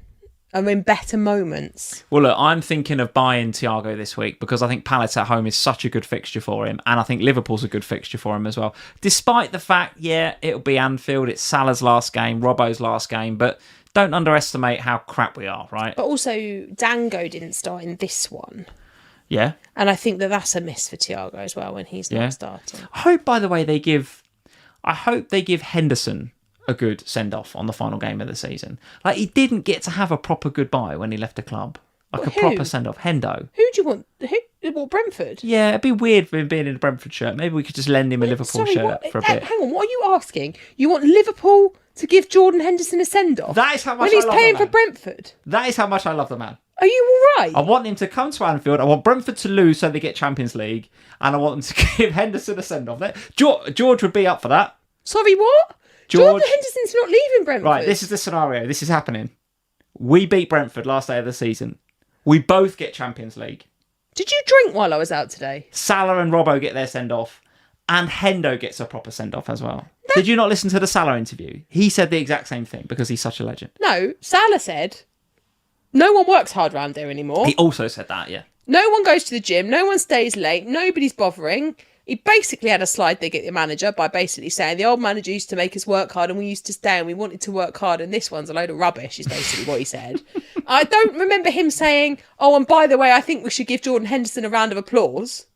are in better moments. Well, look, I'm thinking of buying Thiago this week because I think Palace at home is such a good fixture for him, and I think Liverpool's a good fixture for him as well. Despite the fact, yeah, it'll be Anfield, it's Salah's last game, Robbo's last game, but don't underestimate how crap we are, right? But also, Dango didn't start in this one. Yeah. And I think that's a miss for Thiago as well when he's not starting. I hope, by the way, they give Henderson a good send-off on the final game of the season. Like, he didn't get to have a proper goodbye when he left the club. Like proper send-off. Hendo. Who do you want? What, Brentford? Yeah, it'd be weird for him being in a Brentford shirt. Maybe we could just lend him a Liverpool shirt for a bit. Hang on, what are you asking? You want Liverpool to give Jordan Henderson a send-off? That is how much when he's paying for Brentford? That is how much I love the man. Are you all right? I want him to come to Anfield. I want Brentford to lose so they get Champions League. And I want them to give Henderson a send-off. George would be up for that. Sorry, what? Jordan Henderson's not leaving Brentford. Right, this is the scenario. This is happening. We beat Brentford last day of the season. We both get Champions League. Did you drink while I was out today? Salah and Robbo get their send-off. And Hendo gets a proper send-off as well. Did you not listen to the Salah interview? He said the exact same thing because he's such a legend. No, Salah said, no one works hard around there anymore. He also said that, yeah. No one goes to the gym. No one stays late. Nobody's bothering. He basically had a slide dig at the manager by basically saying the old manager used to make us work hard and we used to stay and we wanted to work hard and this one's a load of rubbish is basically what he said. I don't remember him saying, oh, and by the way, I think we should give Jordan Henderson a round of applause.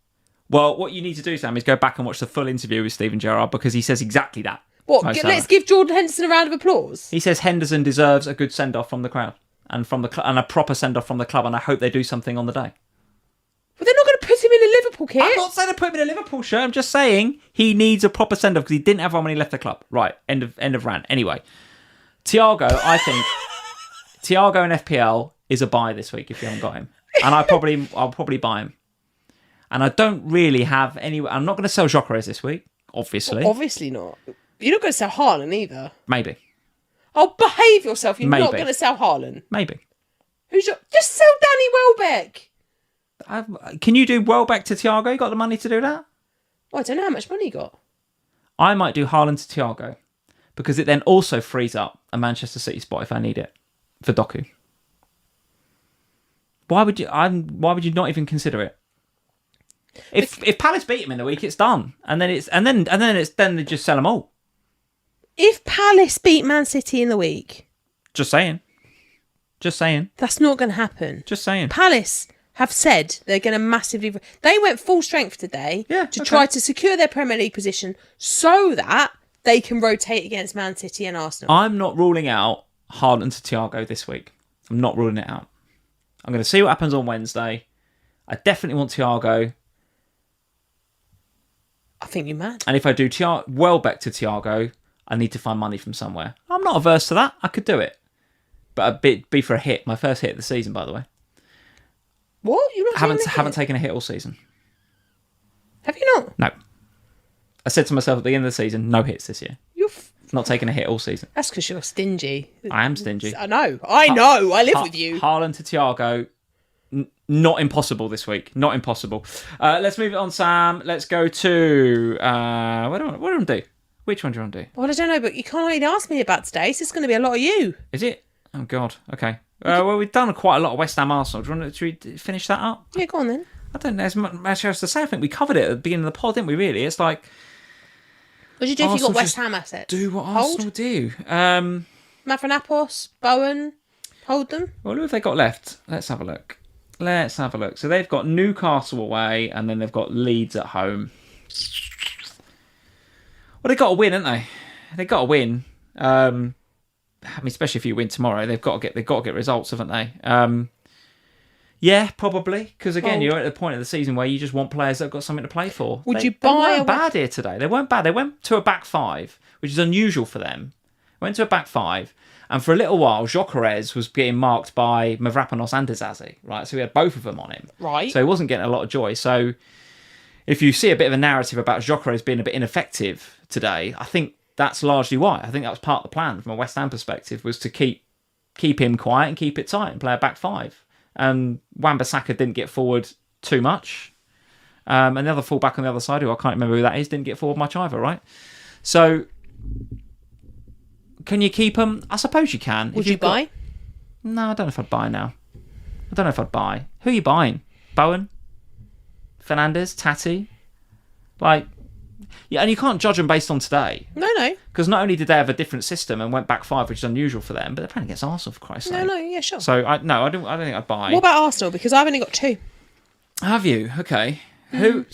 Well, what you need to do, Sam, is go back and watch the full interview with Steven Gerrard because he says exactly that. What, let's give Jordan Henderson a round of applause? He says Henderson deserves a good send-off from the crowd and and a proper send-off from the club, and I hope they do something on the day. Well, they're not going to put him in a Liverpool kit. I'm not saying to put him in a Liverpool shirt. I'm just saying he needs a proper send-off because he didn't have one when he left the club. Right, end of rant. Anyway, Thiago, I think Thiago in FPL is a buy this week if you haven't got him, and I'll probably buy him. And I don't really have any. I'm not going to sell Gyökeres this week, obviously. Well, obviously not. You're not going to sell Haaland either. Maybe. Oh, behave yourself. You're not going to sell Haaland. Maybe. Just sell Danny Welbeck. Can you do Welbeck to Thiago? You got the money to do that? Well, I don't know how much money you got. I might do Haaland to Thiago because it then also frees up a Manchester City spot if I need it for Doku. Why would you not even consider it? If Palace beat him in the week, it's done, and then they just sell them all. If Palace beat Man City in the week, just saying, that's not going to happen. Just saying, Palace have said they're going to massively. They went full strength today to try to secure their Premier League position so that they can rotate against Man City and Arsenal. I'm not ruling out Haaland to Thiago this week. I'm not ruling it out. I'm going to see what happens on Wednesday. I definitely want Thiago. I think you're mad. And if I do Welbeck to Thiago, I need to find money from somewhere. I'm not averse to that. I could do it. But it'd be for a hit. My first hit of the season, by the way. What? You're not haven't taken a hit all season. Have you not? No. I said to myself at the end of the season, no hits this year. Not taking a hit all season. That's because you're stingy. I am stingy. I know. I live with you. Haaland to Thiago. Not impossible this week. Not impossible. Let's move it on, Sam. Let's go to... what do I want to do? Which one do you want to do? Well, I don't know, but you can't even ask me about today, so it's going to be a lot of you. Is it? Oh, God. Okay. Well, we've done quite a lot of West Ham Arsenal. Do you want to finish that up? Yeah, go on then. I don't know. There's much else to say. I think we covered it at the beginning of the pod, didn't we, really? It's like... What do you do if you've got West Ham assets? Do what Arsenal do. Mavropanos, Bowen, hold them. Well, who have they got left? Let's have a look. So they've got Newcastle away, and then they've got Leeds at home. Well, they've got to win, haven't they? They've got to win. I mean, especially if you win tomorrow, they've got to get results, haven't they? Yeah, probably. Because again, you're at the point of the season where you just want players that have got something to play for. They weren't bad here today. They weren't bad. They went to a back five, which is unusual for them. Went to a back five, and for a little while, Gyökeres was getting marked by Mavropanos and Dizazi, right? So we had both of them on him. Right. So he wasn't getting a lot of joy. So if you see a bit of a narrative about Gyökeres being a bit ineffective today, I think that's largely why. I think that was part of the plan from a West Ham perspective, was to keep him quiet and keep it tight and play a back five. Wan-Bissaka didn't get forward too much. And the other fullback on the other side, who I can't remember who that is, didn't get forward much either, right? So, can you keep them? I suppose you can. Would you buy? No, I don't know if I'd buy now. I don't know if I'd buy. Who are you buying? Bowen? Fernandes? Tati? Yeah, and you can't judge them based on today. No. Because not only did they have a different system and went back five, which is unusual for them, but they're playing against Arsenal, for Christ's sake. No, yeah, sure. So, I don't think I'd buy. What about Arsenal? Because I've only got two. Have you? Okay. Who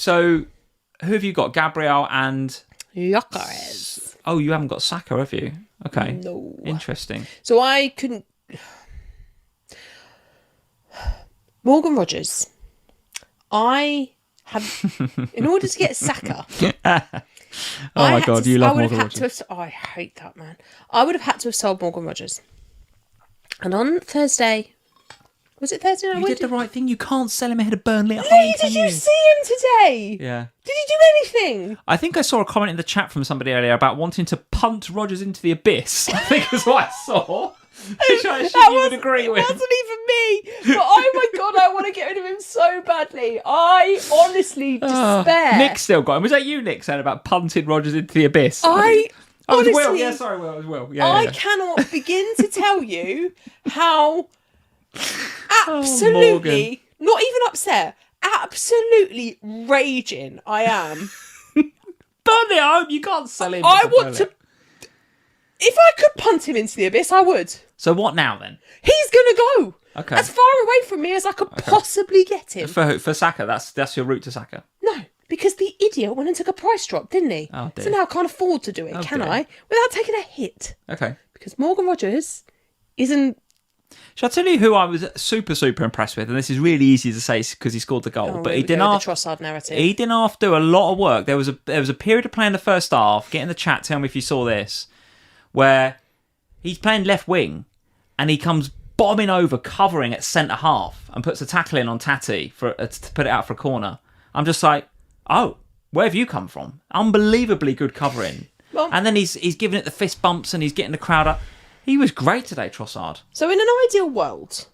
have you got? Gabriel and... Gyökeres. Oh, you haven't got Saka, have you? Okay. No. Interesting. So I couldn't... Morgan Rogers. I have... In order to get Saka... Oh my God, you love Morgan Rogers. I hate that, man. I would have had to have sold Morgan Rogers. And on Thursday... Was it Thursday night? You did the right thing. You can't sell him ahead of Burnley at home. Lee, did you see him today? Yeah. Did he do anything? I think I saw a comment in the chat from somebody earlier about wanting to punt Rodgers into the abyss. I think is what I saw. Which I assume you would agree with. It wasn't even me. But oh my God, I want to get rid of him so badly. I honestly despair. Nick still got him. Was that you, Nick, saying about punting Rodgers into the abyss? Honestly, Will. Yeah, sorry, Will. It was Will. Yeah, I cannot begin to tell you how absolutely, not even upset, absolutely raging I am. Burnley at home, you can't sell him. I want to... If I could punt him into the abyss, I would. So what now, then? He's going to go. Okay. As far away from me as I could possibly get him. For Saka, that's your route to Saka? No, because the idiot went and took a price drop, didn't he? Oh, dear. So now I can't afford to do it, can I? Without taking a hit. Okay. Because Morgan Rogers isn't... Shall I tell you who I was super, super impressed with? And this is really easy to say because he scored the goal. But he didn't have the Trossard narrative. He didn't have to do a lot of work. There was a period of play in the first half. Get in the chat, tell me if you saw this, where he's playing left wing and he comes bombing over, covering at centre half and puts a tackle in on Tati to put it out for a corner. I'm just like, oh, where have you come from? Unbelievably good covering. Well, and then he's giving it the fist bumps and he's getting the crowd up. He was great today, Trossard. So in an ideal world,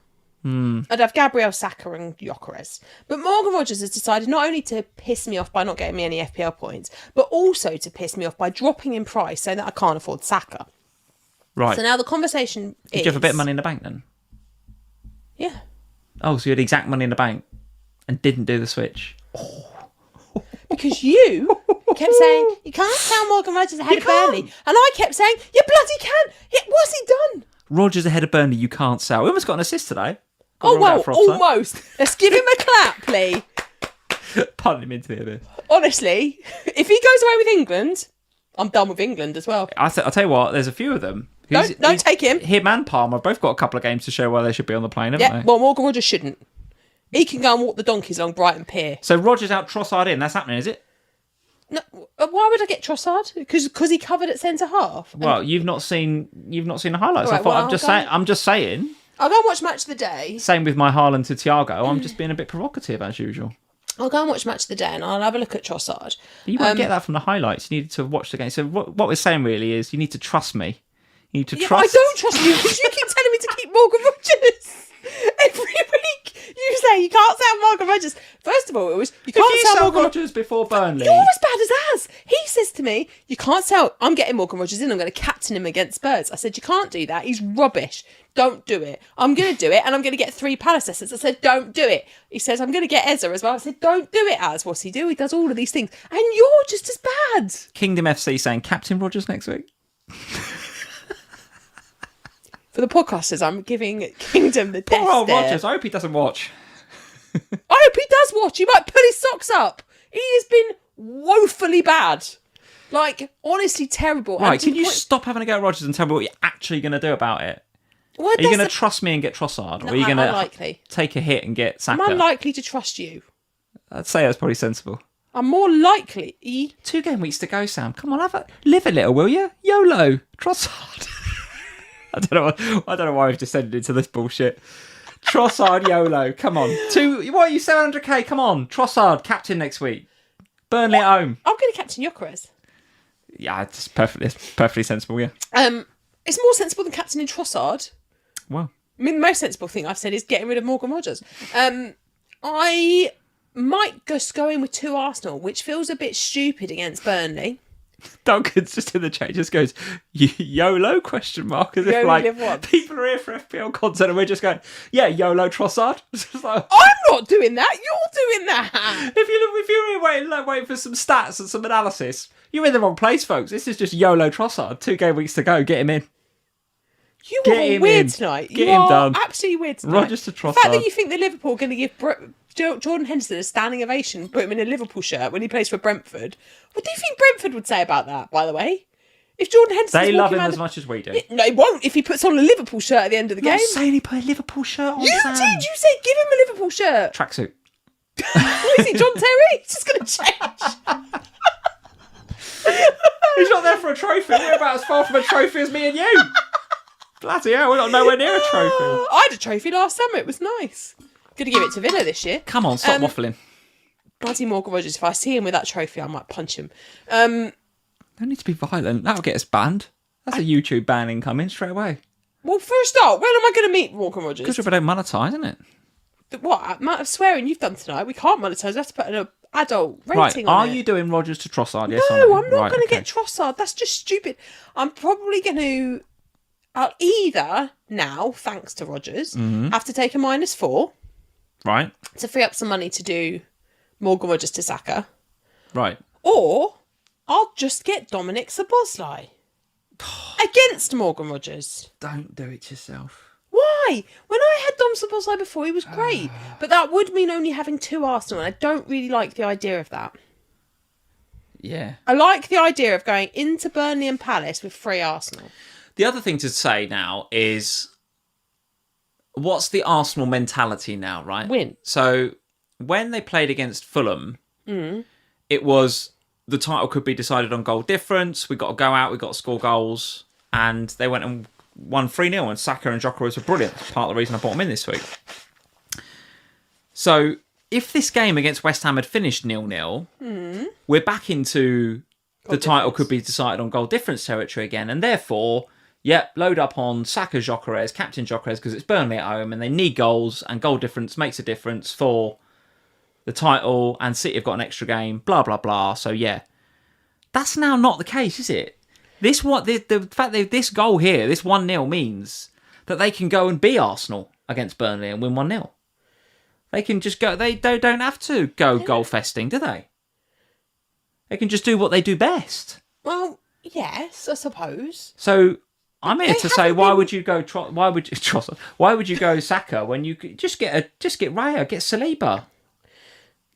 I'd have Gabriel, Saka and Gyökeres. But Morgan Rogers has decided not only to piss me off by not getting me any FPL points, but also to piss me off by dropping in price so that I can't afford Saka. Right. So now the conversation is... Did you have a bit of money in the bank then? Yeah. Oh, so you had exact money in the bank and didn't do the switch? Oh. Because you kept saying, you can't sell Morgan Rogers ahead of Burnley. And I kept saying, you bloody can. What's he done? Rogers ahead of Burnley, you can't sell. We almost got an assist today. Oh, well, almost. Let's give him a clap, please. Punt him into the abyss. Honestly, if he goes away with England, I'm done with England as well. I'll tell you what, there's a few of them. Don't take him. Him and Palmer both got a couple of games to show why they should be on the plane, haven't they? Well, Morgan Rogers shouldn't. He can go and walk the donkeys along Brighton Pier. So Rogers out, Trossard in. That's happening, is it? No. Why would I get Trossard? Because he covered at centre half. Well, you've not seen the highlights. Right, I'm just saying. I'll go and watch Match of the Day. Same with my Haaland to Thiago. I'm just being a bit provocative as usual. I'll go and watch Match of the Day and I'll have a look at Trossard. You won't get that from the highlights. You needed to watch the game. So what we're saying really is you need to trust me. You need to trust... I don't trust you because you keep telling me to keep Morgan Rogers. Every week you say you can't sell Morgan Rogers. First of all, it was you can't sell Morgan Rogers before Burnley. You're as bad as Az. He says to me, you can't sell. I'm getting Morgan Rogers in. I'm going to captain him against Spurs. I said, you can't do that. He's rubbish. Don't do it. I'm going to do it and I'm going to get 3 Palace assets. I said, don't do it. He says, I'm going to get Ezra as well. I said, don't do it, Az. What's he do? He does all of these things. And you're just as bad. Kingdom FC saying, Captain Rogers next week. For the podcasters, I'm giving Kingdom the death Poor old stare. Rogers. I hope he doesn't watch. I hope he does watch. He might pull his socks up. He has been woefully bad. Like, honestly terrible. Right, can you stop having a go at Rogers and tell me what you're actually going to do about it? Well, are you going to trust me and get Trossard? No, or are you going to take a hit and get Saka? I'm unlikely to trust you. I'd say that's probably sensible. I'm more likely... 2 game weeks to go, Sam. Come on, live a little, will you? YOLO. Trossard. I don't know why we've descended into this bullshit. Trossard, YOLO. Come on. What are you, 700k? Come on. Trossard, captain next week. Burnley at home. I'm going to captain Gyökeres. Yeah, it's perfectly sensible, yeah. It's more sensible than captaining Trossard. Well. I mean, the most sensible thing I've said is getting rid of Morgan Rogers. I might just go in with 2 Arsenal, which feels a bit stupid against Burnley. Duncan's just in the chat, just goes, YOLO, question mark, as if like people are here for FPL content and we're just going, yeah, YOLO Trossard. Like, I'm not doing that, you're doing that. If you're here waiting for some stats and some analysis, you're in the wrong place, folks. This is just YOLO Trossard. 2 game weeks to go, get him in. You are weird tonight. Get him done. Absolutely weird tonight. Rogers to Trossard. The fact that you think that Liverpool are going to give Jordan Henderson a standing ovation, put him in a Liverpool shirt when he plays for Brentford. What do you think Brentford would say about that, by the way? If Jordan Henderson... They love him as much as we do. No, he won't if he puts on a Liverpool shirt at the end of the game. I'm not saying he put a Liverpool shirt on, You Sam. did! You said give him a Liverpool shirt. Tracksuit. What is it, John Terry? He's just going to change. He's not there for a trophy. We're about as far from a trophy as me and you. Bloody hell, we're not nowhere near a trophy. I had a trophy last summer. It was nice. Gonna give it to Villa this year. Come on, stop waffling. Bloody Morgan Rogers. If I see him with that trophy, I might punch him. Don't need to be violent. That'll get us banned. That's a YouTube ban incoming straight away. Well, for a start, when am I going to meet Morgan Rogers? Because we don't monetise, isn't it? What amount of swearing you've done tonight? We can't monetise. We have to put an adult rating on on it. Are you doing Rogers to Trossard? Yes no, or no? I'm not going to get Trossard. That's just stupid. I'm probably going to... I'll either now, thanks to Rogers, have to take a -4. Right. To free up some money to do Morgan Rogers to Saka. Right. Or I'll just get Dominic Szoboszlai against Morgan Rogers. Don't do it yourself. Why? When I had Dom Szoboszlai before, he was great. But that would mean only having 2 Arsenal, and I don't really like the idea of that. Yeah. I like the idea of going into Burnley and Palace with 3 Arsenal. The other thing to say now is, what's the Arsenal mentality now, right? Win. So when they played against Fulham, it was the title could be decided on goal difference. We got to go out, we got to score goals, and they went and won 3-0. And Saka and Gyökeres were brilliant. That's part of the reason I brought them in this week. So if this game against West Ham had finished 0-0, we're back into the title could be decided on goal difference territory again, and therefore. Yep, load up on Saka, Gyökeres, captain Gyökeres, because it's Burnley at home and they need goals, and goal difference makes a difference for the title, and City have got an extra game, blah, blah, blah. So, yeah. That's now not the case, is it? The fact that this goal here, this 1-0, means that they can go and be Arsenal against Burnley and win 1-0. They can just go, they don't have to go goal festing, do they? They can just do what they do best. Well, yes, I suppose. So... I'm here to say, why would you go Saka when you could just get Raya, get Saliba,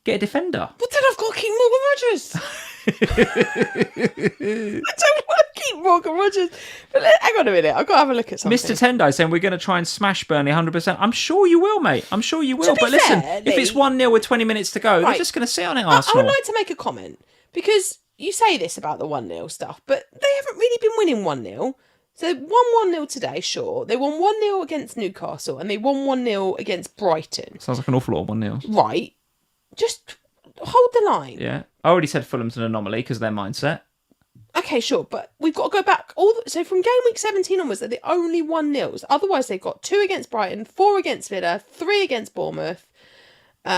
get a defender? But then I've got to keep Morgan Rogers. I don't want to keep Morgan Rogers. But hang on a minute, I've got to have a look at something. Mr. Tendai saying we're going to try and smash Burnley 100%. I'm sure you will, mate. I'm sure you will. But listen, if it's 1-0 with 20 minutes to go, they're just going to sit on it, Arsenal. I would like to make a comment, because you say this about the 1-0 stuff, but they haven't really been winning 1-0. So they won 1-0 today, sure. They won 1-0 against Newcastle and they won 1-0 against Brighton. Sounds like an awful lot of 1-0s. Right. Just the line. Yeah. I already said Fulham's an anomaly because of their mindset. Okay, sure, but we've got to go back. So from game week 17 onwards, they're the only 1-0s. Otherwise, they've got 2 against Brighton, 4 against Villa, 3 against Bournemouth, 2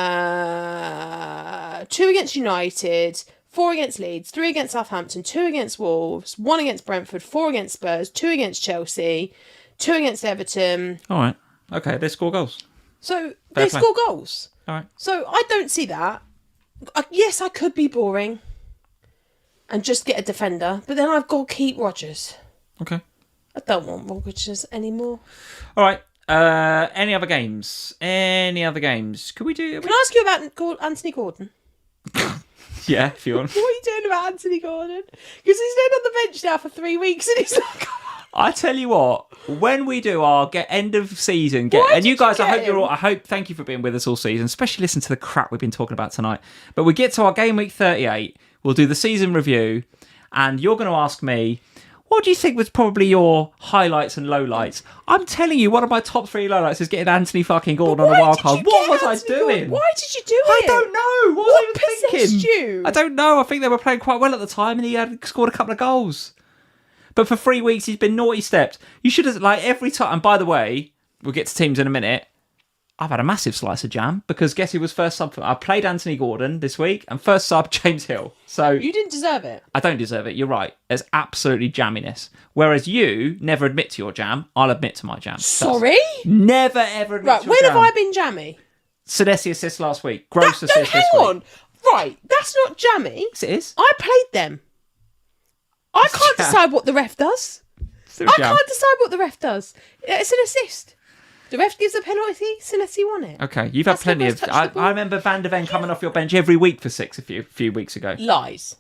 against United, 4 against Leeds, 3 against Southampton, 2 against Wolves, 1 against Brentford, 4 against Spurs, 2 against Chelsea, 2 against Everton. All right. Okay, they score goals. So they score goals. All right. So I don't see that. Yes, I could be boring and just get a defender, but then I've got to keep Rodgers. Okay. I don't want Rodgers anymore. All right. Any other games? Could we do... Can I ask you about Anthony Gordon? Yeah, if you want. What are you doing about Anthony Gordon? Because he's been on the bench now for 3 weeks and he's not... I tell you what, when we do our end of season, and you guys, I hope, thank you for being with us all season, especially listen to the crap we've been talking about tonight. But we get to our game week 38, we'll do the season review, and you're going to ask me, what do you think was probably your highlights and lowlights? I'm telling you, one of my top 3 lowlights is getting Anthony fucking Gordon on a wild card. What was I doing? Why did you do it? I don't know. What was I even thinking? You? I don't know. I think they were playing quite well at the time, and he had scored a couple of goals. But for 3 weeks, he's been naughty stepped. You should have, every time... And by the way, we'll get to teams in a minute. I've had a massive slice of jam because guess who was first sub? I played Anthony Gordon this week and first sub, James Hill. So you didn't deserve it. I don't deserve it. You're right. There's absolutely jamminess. Whereas you never admit to your jam. I'll admit to my jam. Sorry? Never, ever admit to your jam. When have I been jammy? Senesi assist last week. Gross assist this week. Hang on. Right, that's not jammy. Yes, it is. I played them. I can't decide what the ref does. Can't decide what the ref does. It's an assist. The ref gives a penalty. Senesi won it. Okay, you've had plenty of... I remember Van der Ven coming off your bench every week for 6 a few weeks ago. Lies.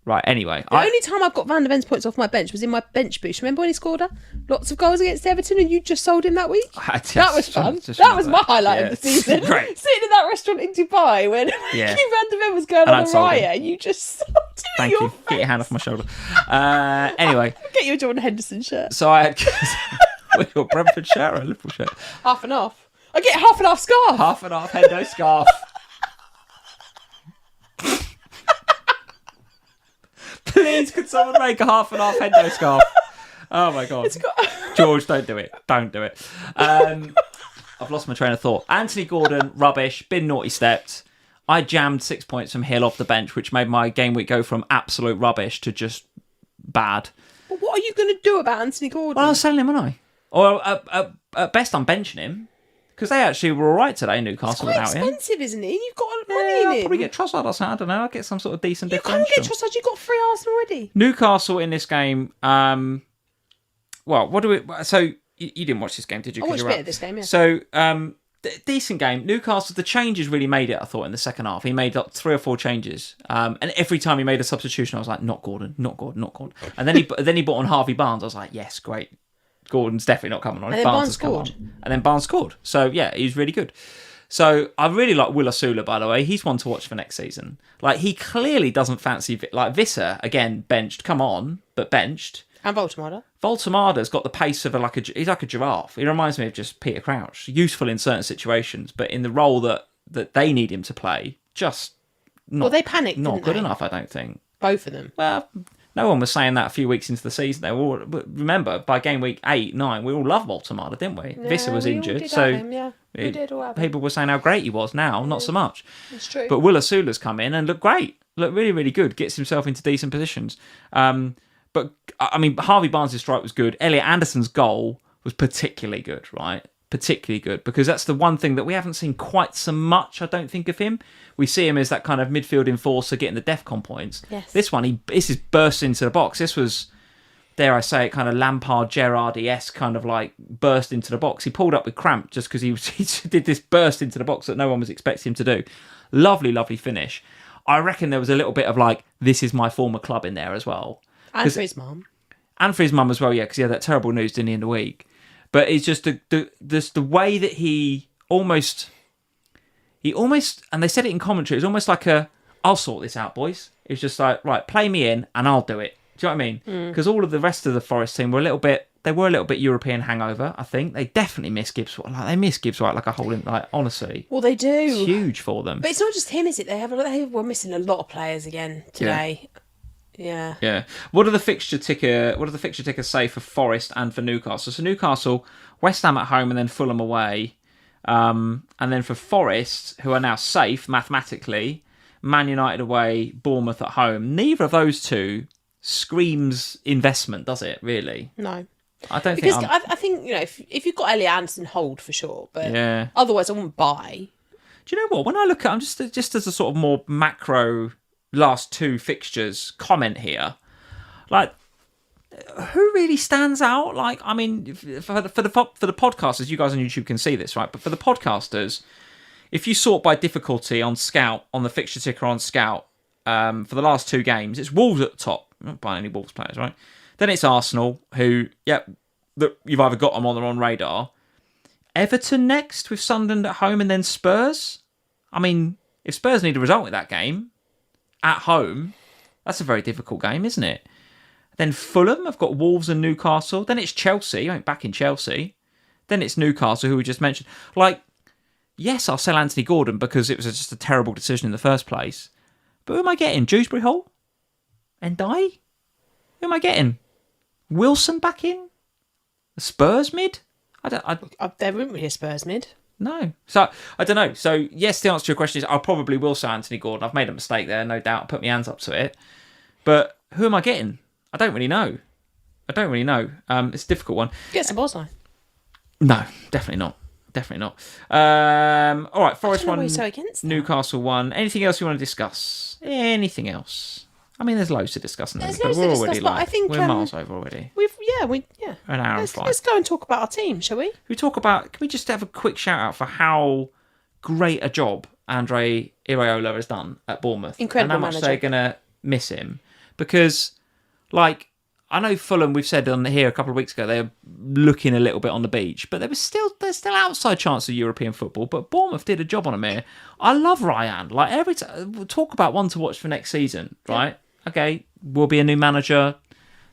Right, anyway. The only time I've got Van der Ven's points off my bench was in my bench boost. Remember when he scored lots of goals against Everton and you just sold him that week? That was fun. That was my highlight of the season. Great. Sitting in that restaurant in Dubai when Van der Ven was going on a riot and you just sold him. Thank you. Get your hand off my shoulder. Anyway. I'll get you a Jordan Henderson shirt. So I had... with your Brentford shirt or a Liverpool shirt? Half and half. I get half and half scarf. Half and half Hendo scarf. Please, could someone make a half and half Hendo scarf? Oh my God. George, don't do it. Don't do it. I've lost my train of thought. Anthony Gordon, rubbish, been naughty stepped. I jammed 6 points from Hill off the bench, which made my game week go from absolute rubbish to just bad. But what are you going to do about Anthony Gordon? Well, I was selling him, aren't I? Or at best, I'm benching him. Because they actually were all right today, Newcastle, without him. It's expensive, isn't he? You've got money in him. I'll probably get Trossard or something. I don't know. I'll get some sort of decent differential. You can't get Trossard. You've got 3 Arsenal already. Newcastle in this game... well, what do we... So, you didn't watch this game, did you? I watched a bit of this game, yeah. So, decent game. Newcastle, the changes really made it, I thought, in the second half. He made up 3 or 4 changes. And every time he made a substitution, I was like, not Gordon, not Gordon, not Gordon. And then he brought on Harvey Barnes. I was like, yes, great. Gordon's definitely not coming on. And then Barnes scored. And then Barnes scored. So, yeah, he's really good. So, I really like Will Osula, by the way. He's one to watch for next season. He clearly doesn't fancy... Visser, again, benched. Come on, but benched. And Voltemada. Voltemada's got the pace of he's like a giraffe. He reminds me of just Peter Crouch. Useful in certain situations, but in the role that they need him to play, just not... Well, they panicked, not good enough, I don't think. Both of them. Well... No one was saying that a few weeks into the season. They all remember by game week 8, 9, we all loved Voltemada, didn't we? Yeah, Visser was injured, we did all have him. People were saying how great he was. Now, not so much. It's true. But Will Osula's come in and looked great. Looked really, really good. Gets himself into decent positions. But I mean, Harvey Barnes' strike was good. Elliot Anderson's goal was particularly good, right? Particularly good, because that's the one thing that we haven't seen quite so much, I don't think, of him. We see him as that kind of midfield enforcer getting the DEFCON points. Yes. This one, this is burst into the box. This was, dare I say it, kind of Lampard, Gerrard-esque kind of burst into the box. He pulled up with cramp just because he did this burst into the box that no one was expecting him to do. Lovely, lovely finish. I reckon there was a little bit of this is my former club in there as well. And for his mum. And for his mum as well, yeah, because he had that terrible news, didn't he, in the week. But it's just the way that he almost, and they said it in commentary, it was almost like I'll sort this out, boys. It's just right, play me in and I'll do it. Do you know what I mean? Because all of the rest of the Forest team were a little bit They were a little bit European hangover, I think. They definitely miss Gibbs White. Like, they miss Gibbs White like a hole in, like, honestly. Well, they do. It's huge for them. But it's not just him, is it? They were missing a lot of players again today. Yeah. What do the fixture tickers say for Forest and for Newcastle? So Newcastle, West Ham at home and then Fulham away. And then for Forest, who are now safe mathematically, Man United away, Bournemouth at home. Neither of those two screams investment, does it, really? No. I don't because think I think, if you've got Elliot Anderson, hold for sure. But otherwise, I wouldn't buy. Do you know what? When I look at, I'm just as a sort of more macro last two fixtures comment here, like, who really stands out? Like, I mean, for the podcasters, you guys on YouTube can see this, right? But for the podcasters, if you sort by difficulty on Scout, on the fixture ticker on Scout, for the last two games, it's Wolves at the top. Not buying any Wolves players, right? Then it's Arsenal, who, you've either got them on or on radar. Everton next, with Sunderland at home, and then Spurs. I mean, if Spurs need a result in that game, at home, that's a very difficult game, isn't it? Then Fulham have got Wolves and Newcastle. Then it's Chelsea, back in Chelsea. Then it's Newcastle, who we just mentioned. Like, yes, I'll sell Anthony Gordon because it was just a terrible decision in the first place. But who am I getting? Dewsbury Hall? Ndiaye? Who am I getting? Wilson back in? A Spurs mid? There wouldn't be a Spurs mid. No. So, I don't know. So, yes, the answer to your question is I probably will sell Anthony Gordon. I've made a mistake there, no doubt. Put my hands up to it. But who am I getting? I don't really know. It's a difficult one. Get some Bosnine. No, definitely not. All right, Forest one, Newcastle one. Anything else you want to discuss? Anything else? I mean, there's loads to discuss, but we're already we're miles over already. An hour and 5. Let's go and talk about our team, shall we? Can we just have a quick shout out for how great a job Andre Iraola has done at Bournemouth? Incredible and how much manager. they're going to miss him. Because, like, I know Fulham, we've said on here a couple of weeks ago, they're looking a little bit on the beach, but there's still outside chance of European football. But Bournemouth did a job on him here. I love Ryan. Like, every time, we'll talk about one to watch for next season, right? Okay, will be a new manager.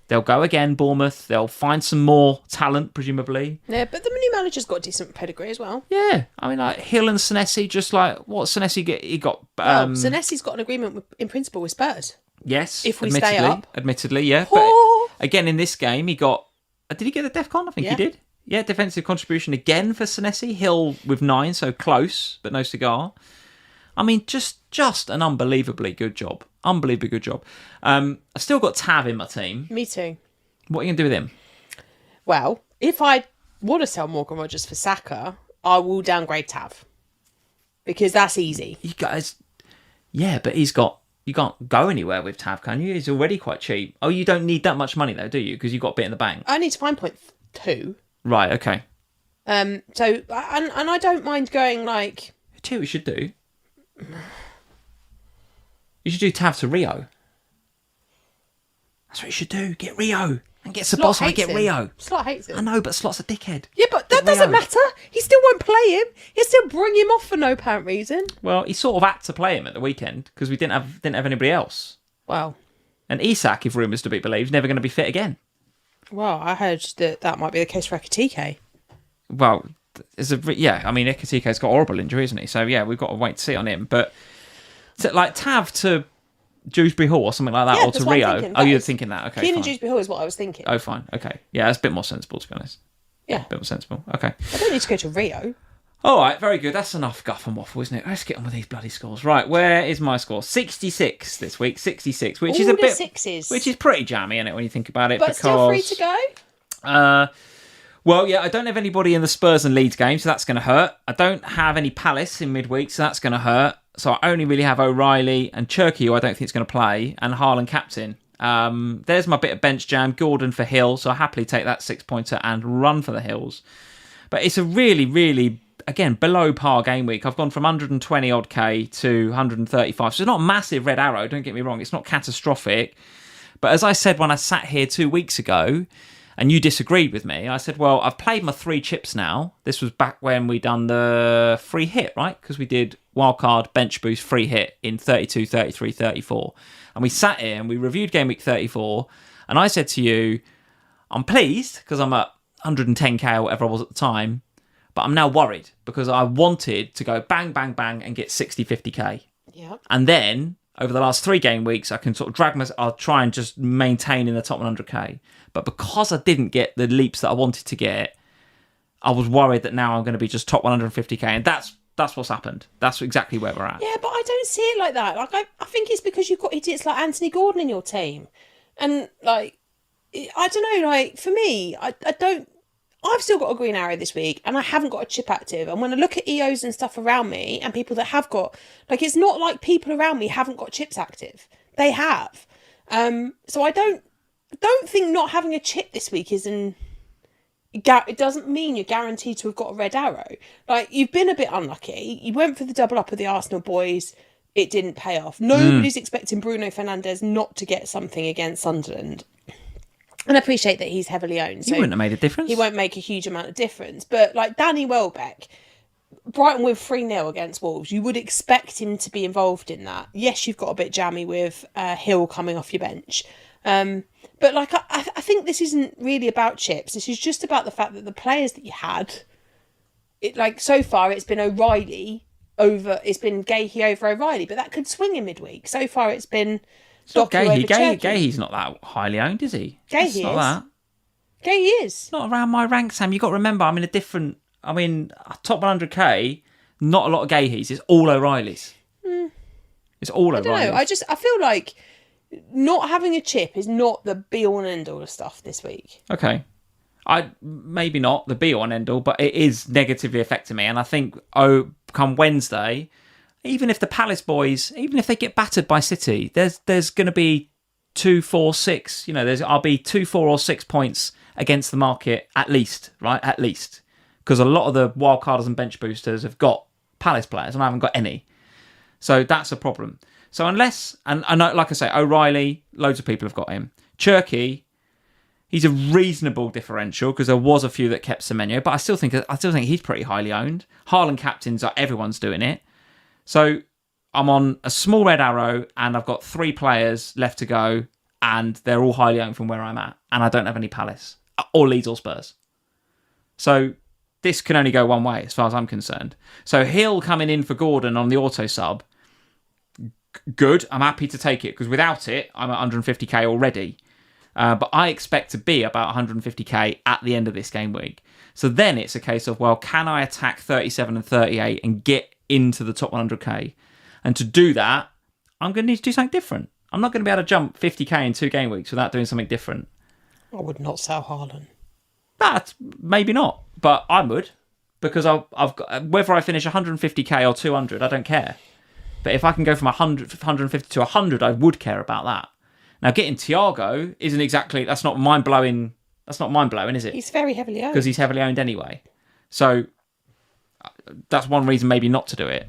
They'll go again, Bournemouth. They'll find some more talent, presumably. Yeah, but the new manager's got decent pedigree as well. Yeah, I mean, like Hill and Senesi, just like what Senesi get, he got. Senesi's got an agreement in principle with Spurs. Yes, if we stay up, admittedly, yeah. But again, in this game, he got. Did he get the DEFCON? I think he did. Yeah, defensive contribution again for Senesi. Hill with 9, so close, but no cigar. I mean, just an unbelievably good job. Unbelievably good job. I've still got Tav in my team. Me too. What are you going to do with him? Well, if I want to sell Morgan Rogers for Saka, I will downgrade Tav. Because that's easy. You guys, yeah, but you can't go anywhere with Tav, can you? He's already quite cheap. Oh, you don't need that much money though, do you? Because you've got a bit in the bank. I need to find 0.2. Right, okay. So, and I don't mind going like... I tell you what you should do. You should do Tav to Rio. That's what you should do. Get Rio. And get Sabozza and get Rio. Slot hates him. I know, but Slot's a dickhead. Yeah, but that doesn't matter. He still won't play him. He'll still bring him off for no apparent reason. Well, he sort of had to play him at the weekend because we didn't have anybody else. Wow. And Isak, if rumours to be believed, is never going to be fit again. Well, I heard that might be the case for Ekitike. Well, I mean, Ekitike's got a horrible injury, isn't he? So, yeah, we've got to wait to see on him. But, like, Tav to Dewsbury Hall or something like that, or to Rio. Oh, you're thinking that? Okay, Keenan Dewsbury Hall is what I was thinking. Oh, fine. Okay. Yeah, that's a bit more sensible, to be honest. Yeah. A bit more sensible. Okay. I don't need to go to Rio. All right, very good. That's enough guff and waffle, isn't it? Let's get on with these bloody scores. Right, where is my score? 66 this week. 66, which is a bit... sixes. Which is pretty jammy, isn't it, when you think about it? But still free to go? Well, yeah, I don't have anybody in the Spurs and Leeds game, so that's going to hurt. I don't have any Palace in midweek, so that's going to hurt. So I only really have O'Reilly and Cherky, who I don't think is going to play, and Haaland captain. There's my bit of bench jam. Gordon for Hill, so I'll happily take that 6-pointer and run for the Hills. But it's a really, really, again, below par game week. I've gone from 120 odd K to 135. So it's not a massive red arrow, don't get me wrong. It's not catastrophic. But as I said when I sat here 2 weeks ago, and you disagreed with me, I said, well, I've played my 3 chips now. This was back when we done the free hit, right? Because we did wildcard, bench boost, free hit in 32, 33, 34. And we sat here and we reviewed game week 34. And I said to you, I'm pleased because I'm at 110k or whatever I was at the time, but I'm now worried because I wanted to go bang, bang, bang and get 60, 50k. Yeah. And then over the last 3 game weeks, I can sort of I'll try and just maintain in the top 100k. But because I didn't get the leaps that I wanted to get, I was worried that now I'm going to be just top 150k. And that's what's happened. That's exactly where we're at. Yeah, but I don't see it like that. Like, I think it's because you've got idiots like Anthony Gordon in your team. And, like, I don't know, like, for me, I've still got a green arrow this week and I haven't got a chip active. And when I look at EOs and stuff around me and people that have got, like, it's not like people around me haven't got chips active. They have. So I don't think not having a chip this week it doesn't mean you're guaranteed to have got a red arrow. Like, you've been a bit unlucky. You went for the double up of the Arsenal boys. It didn't pay off. Nobody's expecting Bruno Fernandes not to get something against Sunderland. And I appreciate that he's heavily owned. So he wouldn't have made a difference. He won't make a huge amount of difference. But, like, Danny Welbeck, Brighton with 3-0 against Wolves, you would expect him to be involved in that. Yes, you've got a bit jammy with Hill coming off your bench. But, like, I think this isn't really about chips. This is just about the fact that the players that you had, so far it's been it's been Gahey over O'Reilly, but that could swing in midweek. So far it's been Doku over Cherki. Gahey's not that highly owned, is he? Gahey not is. That. Gahey is. Not around my ranks, Sam. You've got to remember, top 100k, not a lot of Gaheys. It's all O'Reillys. It's all O'Reillys. I don't know. I feel like not having a chip is not the be-all and end-all of stuff this week. Okay. Maybe not the be-all and end-all, but it is negatively affecting me. And I think, come Wednesday, even if the Palace boys, even if they get battered by City, there's going to be 2, 4, 6. I'll be 2, 4 or 6 points against the market at least, right? At least. Because a lot of the wildcarders and bench boosters have got Palace players and I haven't got any. So that's a problem. So unless, and like I say, O'Reilly, loads of people have got him. Cherki, he's a reasonable differential because there was a few that kept Semenyo, but I still think he's pretty highly owned. Haaland captains, everyone's doing it. So I'm on a small red arrow and I've got 3 players left to go and they're all highly owned from where I'm at. And I don't have any Palace or Leeds or Spurs. So this can only go one way as far as I'm concerned. So Hill coming in for Gordon on the auto sub, good. I'm happy to take it because without it, I'm at 150k already. But I expect to be about 150k at the end of this game week. So then it's a case of, well, can I attack 37 and 38 and get into the top 100k? And to do that, I'm going to need to do something different. I'm not going to be able to jump 50k in 2 game weeks without doing something different. I would not sell Haaland. But maybe not. But I would, because I've got, whether I finish 150k or 200, I don't care. But if I can go from 150 to 100, I would care about that. Now, getting Thiago isn't exactly... That's not mind-blowing, is it? He's very heavily owned. Because he's heavily owned anyway. So that's one reason maybe not to do it.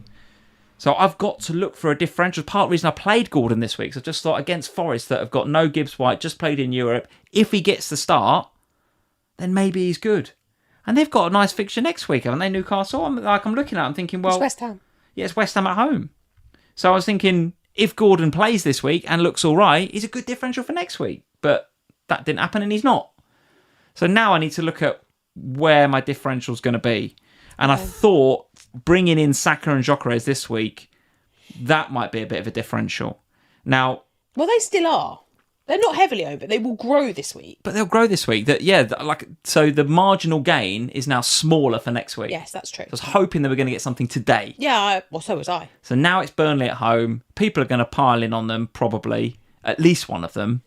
So I've got to look for a differential. Part of the reason I played Gordon this week is I just thought against Forest that have got no Gibbs White, just played in Europe. If he gets the start, then maybe he's good. And they've got a nice fixture next week, haven't they, Newcastle? I'm looking at it, I'm thinking, well... It's West Ham. Yeah, it's West Ham at home. So I was thinking, if Gordon plays this week and looks all right, he's a good differential for next week. But that didn't happen and he's not. So now I need to look at where my differential's going to be. And I thought bringing in Saka and Gyökeres this week, that might be a bit of a differential. Now... Well, they still are. They're not heavily owned, but they will grow this week. But they'll grow this week. So the marginal gain is now smaller for next week. Yes, that's true. I was hoping they were going to get something today. Yeah, so was I. So now it's Burnley at home. People are going to pile in on them, probably. At least one of them.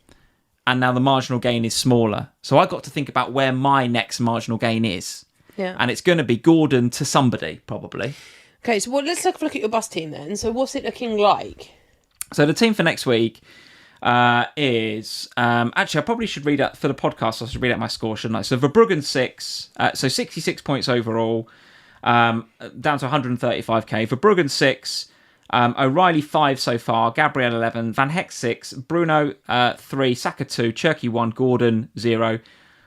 And now the marginal gain is smaller. So I got to think about where my next marginal gain is. Yeah. And it's going to be Gordon to somebody, probably. Okay, so let's take a look at your bus team then. So what's it looking like? So the team for next week... is actually I probably should read out for the podcast. I should read out my score, shouldn't I? So Verbruggen 6, so 66 points overall, down to 135k. Verbruggen 6, O'Reilly 5 so far, Gabriel 11, Van Heck 6, Bruno 3, Saka 2, Cherki 1, Gordon 0,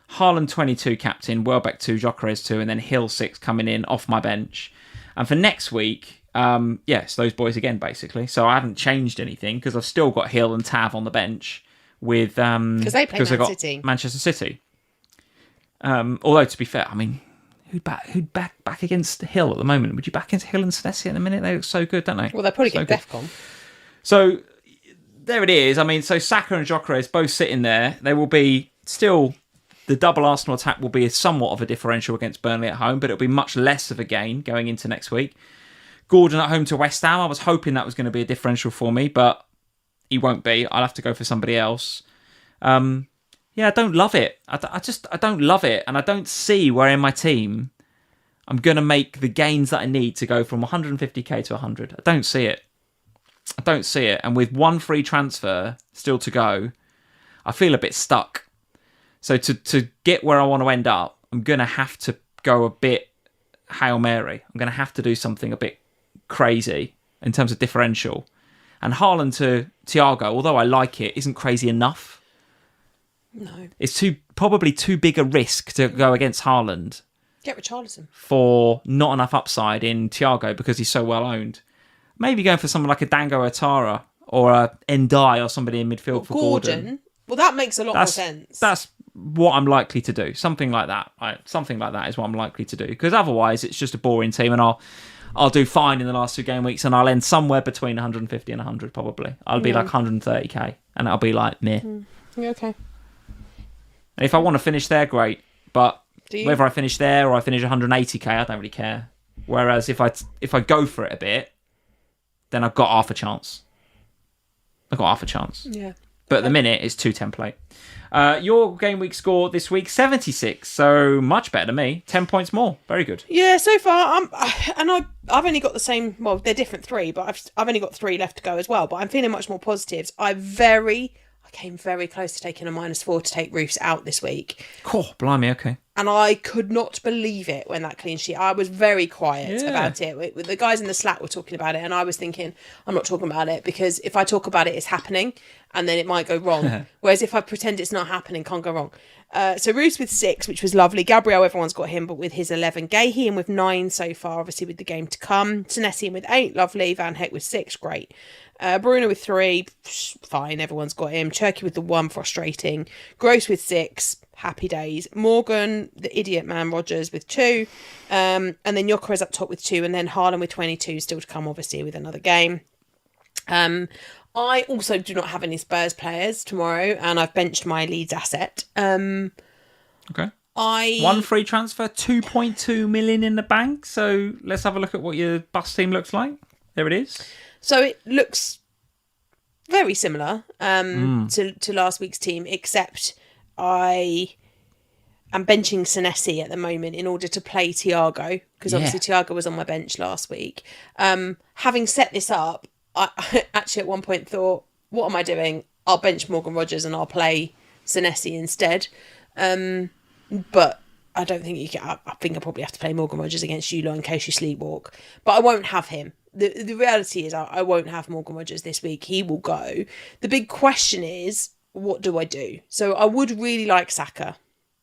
Haaland 22 captain, Welbeck 2, Gyökeres 2, and then Hill 6 coming in off my bench. And for next week. Yes, those boys again, basically. So I haven't changed anything because I've still got Hill and Tav on the bench with because they play Manchester City. Manchester City. Although, to be fair, I mean, who'd back against Hill at the moment? Would you back against Hill and Senesi at the minute? They look so good, don't they? Well, they're probably getting DEFCON. So, there it is. I mean, so Saka and Gyökeres both sitting there. They will be still... The double Arsenal attack will be somewhat of a differential against Burnley at home, but it'll be much less of a gain going into next week. Gordon at home to West Ham. I was hoping that was going to be a differential for me, but he won't be. I'll have to go for somebody else. I don't love it. I don't love it, and I don't see where in my team I'm going to make the gains that I need to go from 150k to 100. I don't see it. And with one free transfer still to go, I feel a bit stuck. So to get where I want to end up, I'm going to have to go a bit Hail Mary. I'm going to have to do something a bit crazy in terms of differential. And Haaland to Thiago, although I like it, isn't crazy enough. No. It's probably too big a risk to go against Haaland. Get Richarlison. For not enough upside in Thiago because he's so well owned. Maybe going for someone like a Dango Atara or a Ndai or somebody in midfield for Gordon. Well, that makes a lot more sense. That's what I'm likely to do. Something like that. Something like that is what I'm likely to do. Because otherwise, it's just a boring team, and I'll do fine in the last 2 game weeks, and I'll end somewhere between 150 and 100 probably. I'll be like 130k, and I'll be like meh. Yeah, okay. And if I want to finish there, great. But whether I finish there or I finish 180k, I don't really care. Whereas if I go for it a bit, then I've got half a chance. Yeah. But at the minute, it's 2 template. Your game week score this week, 76. So much better than me. 10 points more. Very good. Yeah, so far, I've only got the same. Well, they're different 3, but I've only got 3 left to go as well. But I'm feeling much more positives. I came very close to taking a -4 to take Roofs out this week. Oh, blimey, okay. And I could not believe it when that clean sheet. I was very quiet about it. The guys in the Slack were talking about it, and I was thinking, I'm not talking about it because if I talk about it, it's happening, and then it might go wrong. Whereas if I pretend it's not happening, can't go wrong. So Roos with 6, which was lovely. Gabriel, everyone's got him, but with his 11. Gahey in with 9 so far, obviously with the game to come. Senesi in with 8, lovely. Van Heck with 6, great. Bruno with 3, fine, everyone's got him. Cherky with the 1, frustrating. Gross with 6, happy days. Morgan, the idiot man, Rogers with 2. And then Gyökeres up top with 2. And then Haaland with 22, still to come, obviously, with another game. I also do not have any Spurs players tomorrow, and I've benched my Leeds asset. Okay. One free transfer, 2.2 million in the bank. So let's have a look at what your bus team looks like. There it is. So it looks very similar to last week's team, except I am benching Senesi at the moment in order to play Thiago, because obviously Thiago was on my bench last week. Having set this up, I actually at one point thought, what am I doing? I'll bench Morgan Rogers and I'll play Senesi instead. But I don't think you can. I think I probably have to play Morgan Rogers against Yulo in case you sleepwalk. But I won't have him. The reality is I won't have Morgan Rogers this week. He will go. The big question is, what do I do? So I would really like Saka.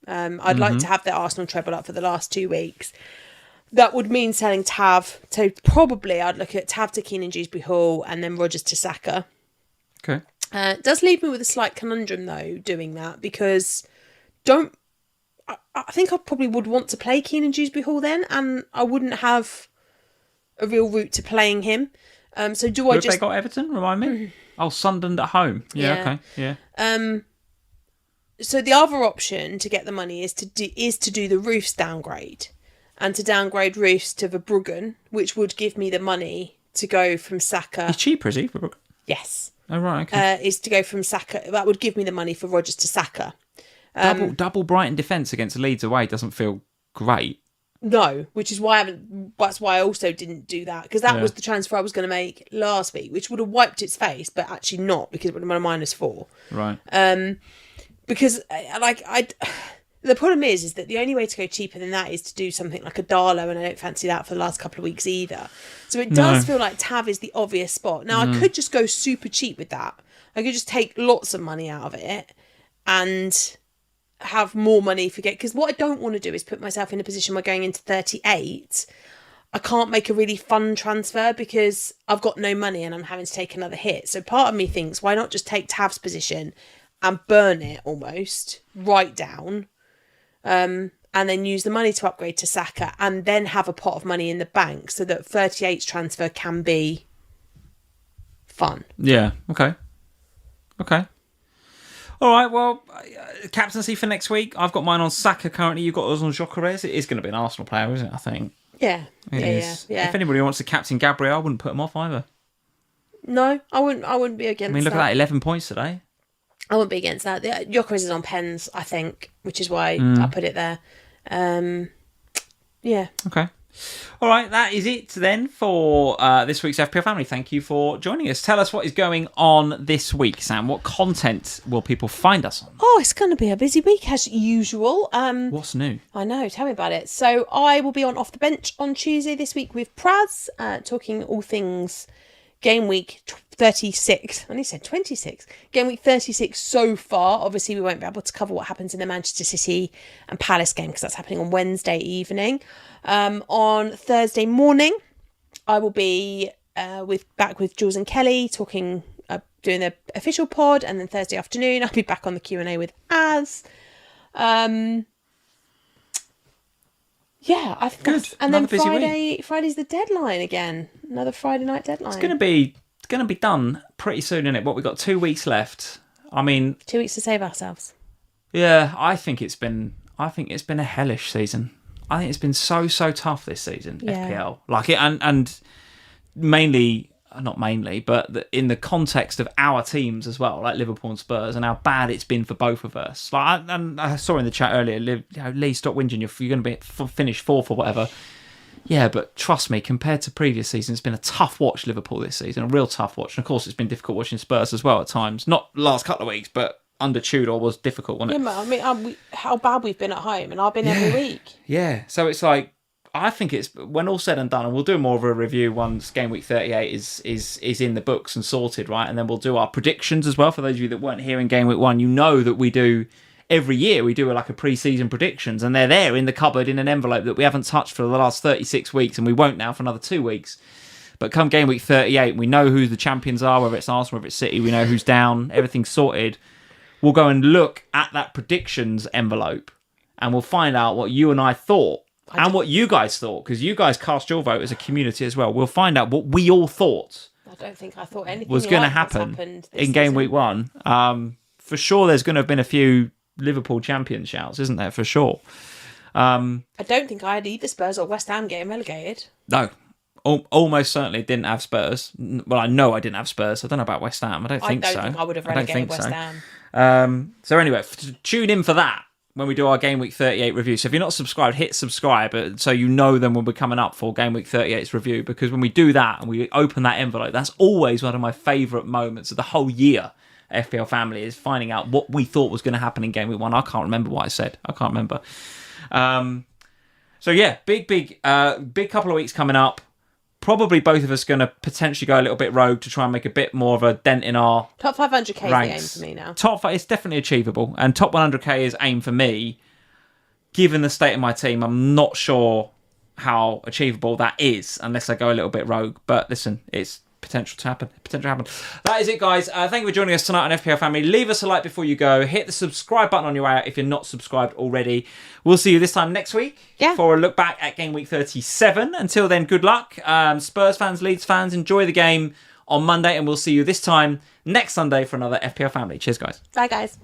I'd like to have the Arsenal treble up for the last 2 weeks. That would mean selling Tav. So probably I'd look at Tav to Keenan Dewsbury Hall and then Rogers to Saka. Okay. It does leave me with a slight conundrum though, doing that, because I think I probably would want to play Keenan Dewsbury Hall then, and I wouldn't have a real route to playing him. So do I just... Have they got Everton? Remind me. Oh, Sunderland at home. Yeah. Okay. Yeah. So the other option to get the money is to do the Roofs downgrade, and to downgrade Roofs to Verbruggen, which would give me the money to go from Saka. He's cheaper, is he? Verbruggen? Yes. Oh right. Okay. Is to go from Saka. That would give me the money for Rogers to Saka. Double Brighton defence against Leeds away doesn't feel great. No, which is why that's why I also didn't do that, because that was the transfer I was going to make last week, which would have wiped its face, but actually not, because it would have been a -4. Right. Because the problem is that the only way to go cheaper than that is to do something like a Darlow, and I don't fancy that for the last couple of weeks either. So it does feel like Tav is the obvious spot. Now I could just go super cheap with that. I could just take lots of money out of it and have more money for because what I don't want to do is put myself in a position where going into 38 I can't make a really fun transfer because I've got no money and I'm having to take another hit. So part of me thinks, why not just take Tav's position and burn it almost right down, and then use the money to upgrade to Saka, and then have a pot of money in the bank so that 38's transfer can be fun. Yeah. Okay. All right, well, captaincy for next week. I've got mine on Saka currently. You've got us on Gyökeres. It is going to be an Arsenal player, isn't it, I think? Yeah. Yeah. If anybody wants to captain Gabriel, I wouldn't put him off either. No, I wouldn't be against that. I mean, look at that, 11 points today. I wouldn't be against that. Gyökeres is on pens, I think, which is why I put it there. Yeah. Okay. All right, that is it then for this week's FPL Family. Thank you for joining us. Tell us what is going on this week, Sam. What content will people find us on? Oh, it's going to be a busy week as usual. What's new? I know, tell me about it. So I will be on Off the Bench on Tuesday this week with Praz, talking all things Game Week 36. I only said 26. Game Week 36 so far. Obviously, we won't be able to cover what happens in the Manchester City and Palace game because that's happening on Wednesday evening. On Thursday morning, I will be back with Jules and Kelly talking, doing the official pod, and then Thursday afternoon I'll be back on the Q&A with Az. Yeah, I think good. And then Friday's the deadline again. Another Friday night deadline. It's going to be done pretty soon, isn't it? What, we've got 2 weeks left. I mean, 2 weeks to save ourselves. Yeah, I think it's been a hellish season. I think it's been so tough this season, FPL. Like it, and mainly, not mainly, but in the context of our teams as well, like Liverpool and Spurs, and how bad it's been for both of us. Like, and I saw in the chat earlier, Lee, stop whinging. You're going to be finish fourth or whatever. Yeah, but trust me, compared to previous seasons, it's been a tough watch, Liverpool, this season. A real tough watch. And of course, it's been difficult watching Spurs as well at times. Not the last couple of weeks, but under Tudor was difficult, wasn't it? Yeah, I mean, how bad we've been at home, and I've been every week. Yeah, so it's like, I think it's, when all said and done, and we'll do more of a review once Game Week 38 is in the books and sorted, right? And then we'll do our predictions as well. For those of you that weren't here in Game Week 1, you know that we do, every year, we do like a pre-season predictions, and they're there in the cupboard in an envelope that we haven't touched for the last 36 weeks, and we won't now for another 2 weeks. But come Game Week 38, we know who the champions are, whether it's Arsenal, whether it's City, we know who's down, everything's sorted. We'll go and look at that predictions envelope, and we'll find out what you and I thought, and what you guys thought, because you guys cast your vote as a community as well. We'll find out what we all thought. I don't think I thought anything was going to happen in Game Week 1. For sure, there's going to have been a few Liverpool champion shouts, isn't there? For sure. I don't think I had either Spurs or West Ham getting relegated. No. Almost certainly didn't have Spurs. Well, I know I didn't have Spurs. I don't know about West Ham. I don't think so. I don't think I would have relegated West Ham. So anyway, tune in for that when we do our Game Week 38 review. So if you're not subscribed, hit subscribe so you know then when we're coming up for Game Week 38's review, because when we do that and we open that envelope, that's always one of my favourite moments of the whole year. FPL Family is finding out what we thought was going to happen in Game Week 1. I can't remember what I said. I can't remember. So yeah, big couple of weeks coming up. Probably both of us going to potentially go a little bit rogue to try and make a bit more of a dent in our top 500k ranks. Is the aim for me now. Top 5, it's definitely achievable, and top 100k is aim for me. Given the state of my team, I'm not sure how achievable that is unless I go a little bit rogue. But listen, it's potential to happen. That is it, guys. Thank you for joining us tonight on FPL Family. Leave us a like before you go. Hit the subscribe button on your way out if you're not subscribed already. We'll see you this time next week for a look back at Game Week 37. Until then, good luck. Spurs fans, Leeds fans, enjoy the game on Monday, and we'll see you this time next Sunday for another FPL Family. Cheers, guys. Bye, guys.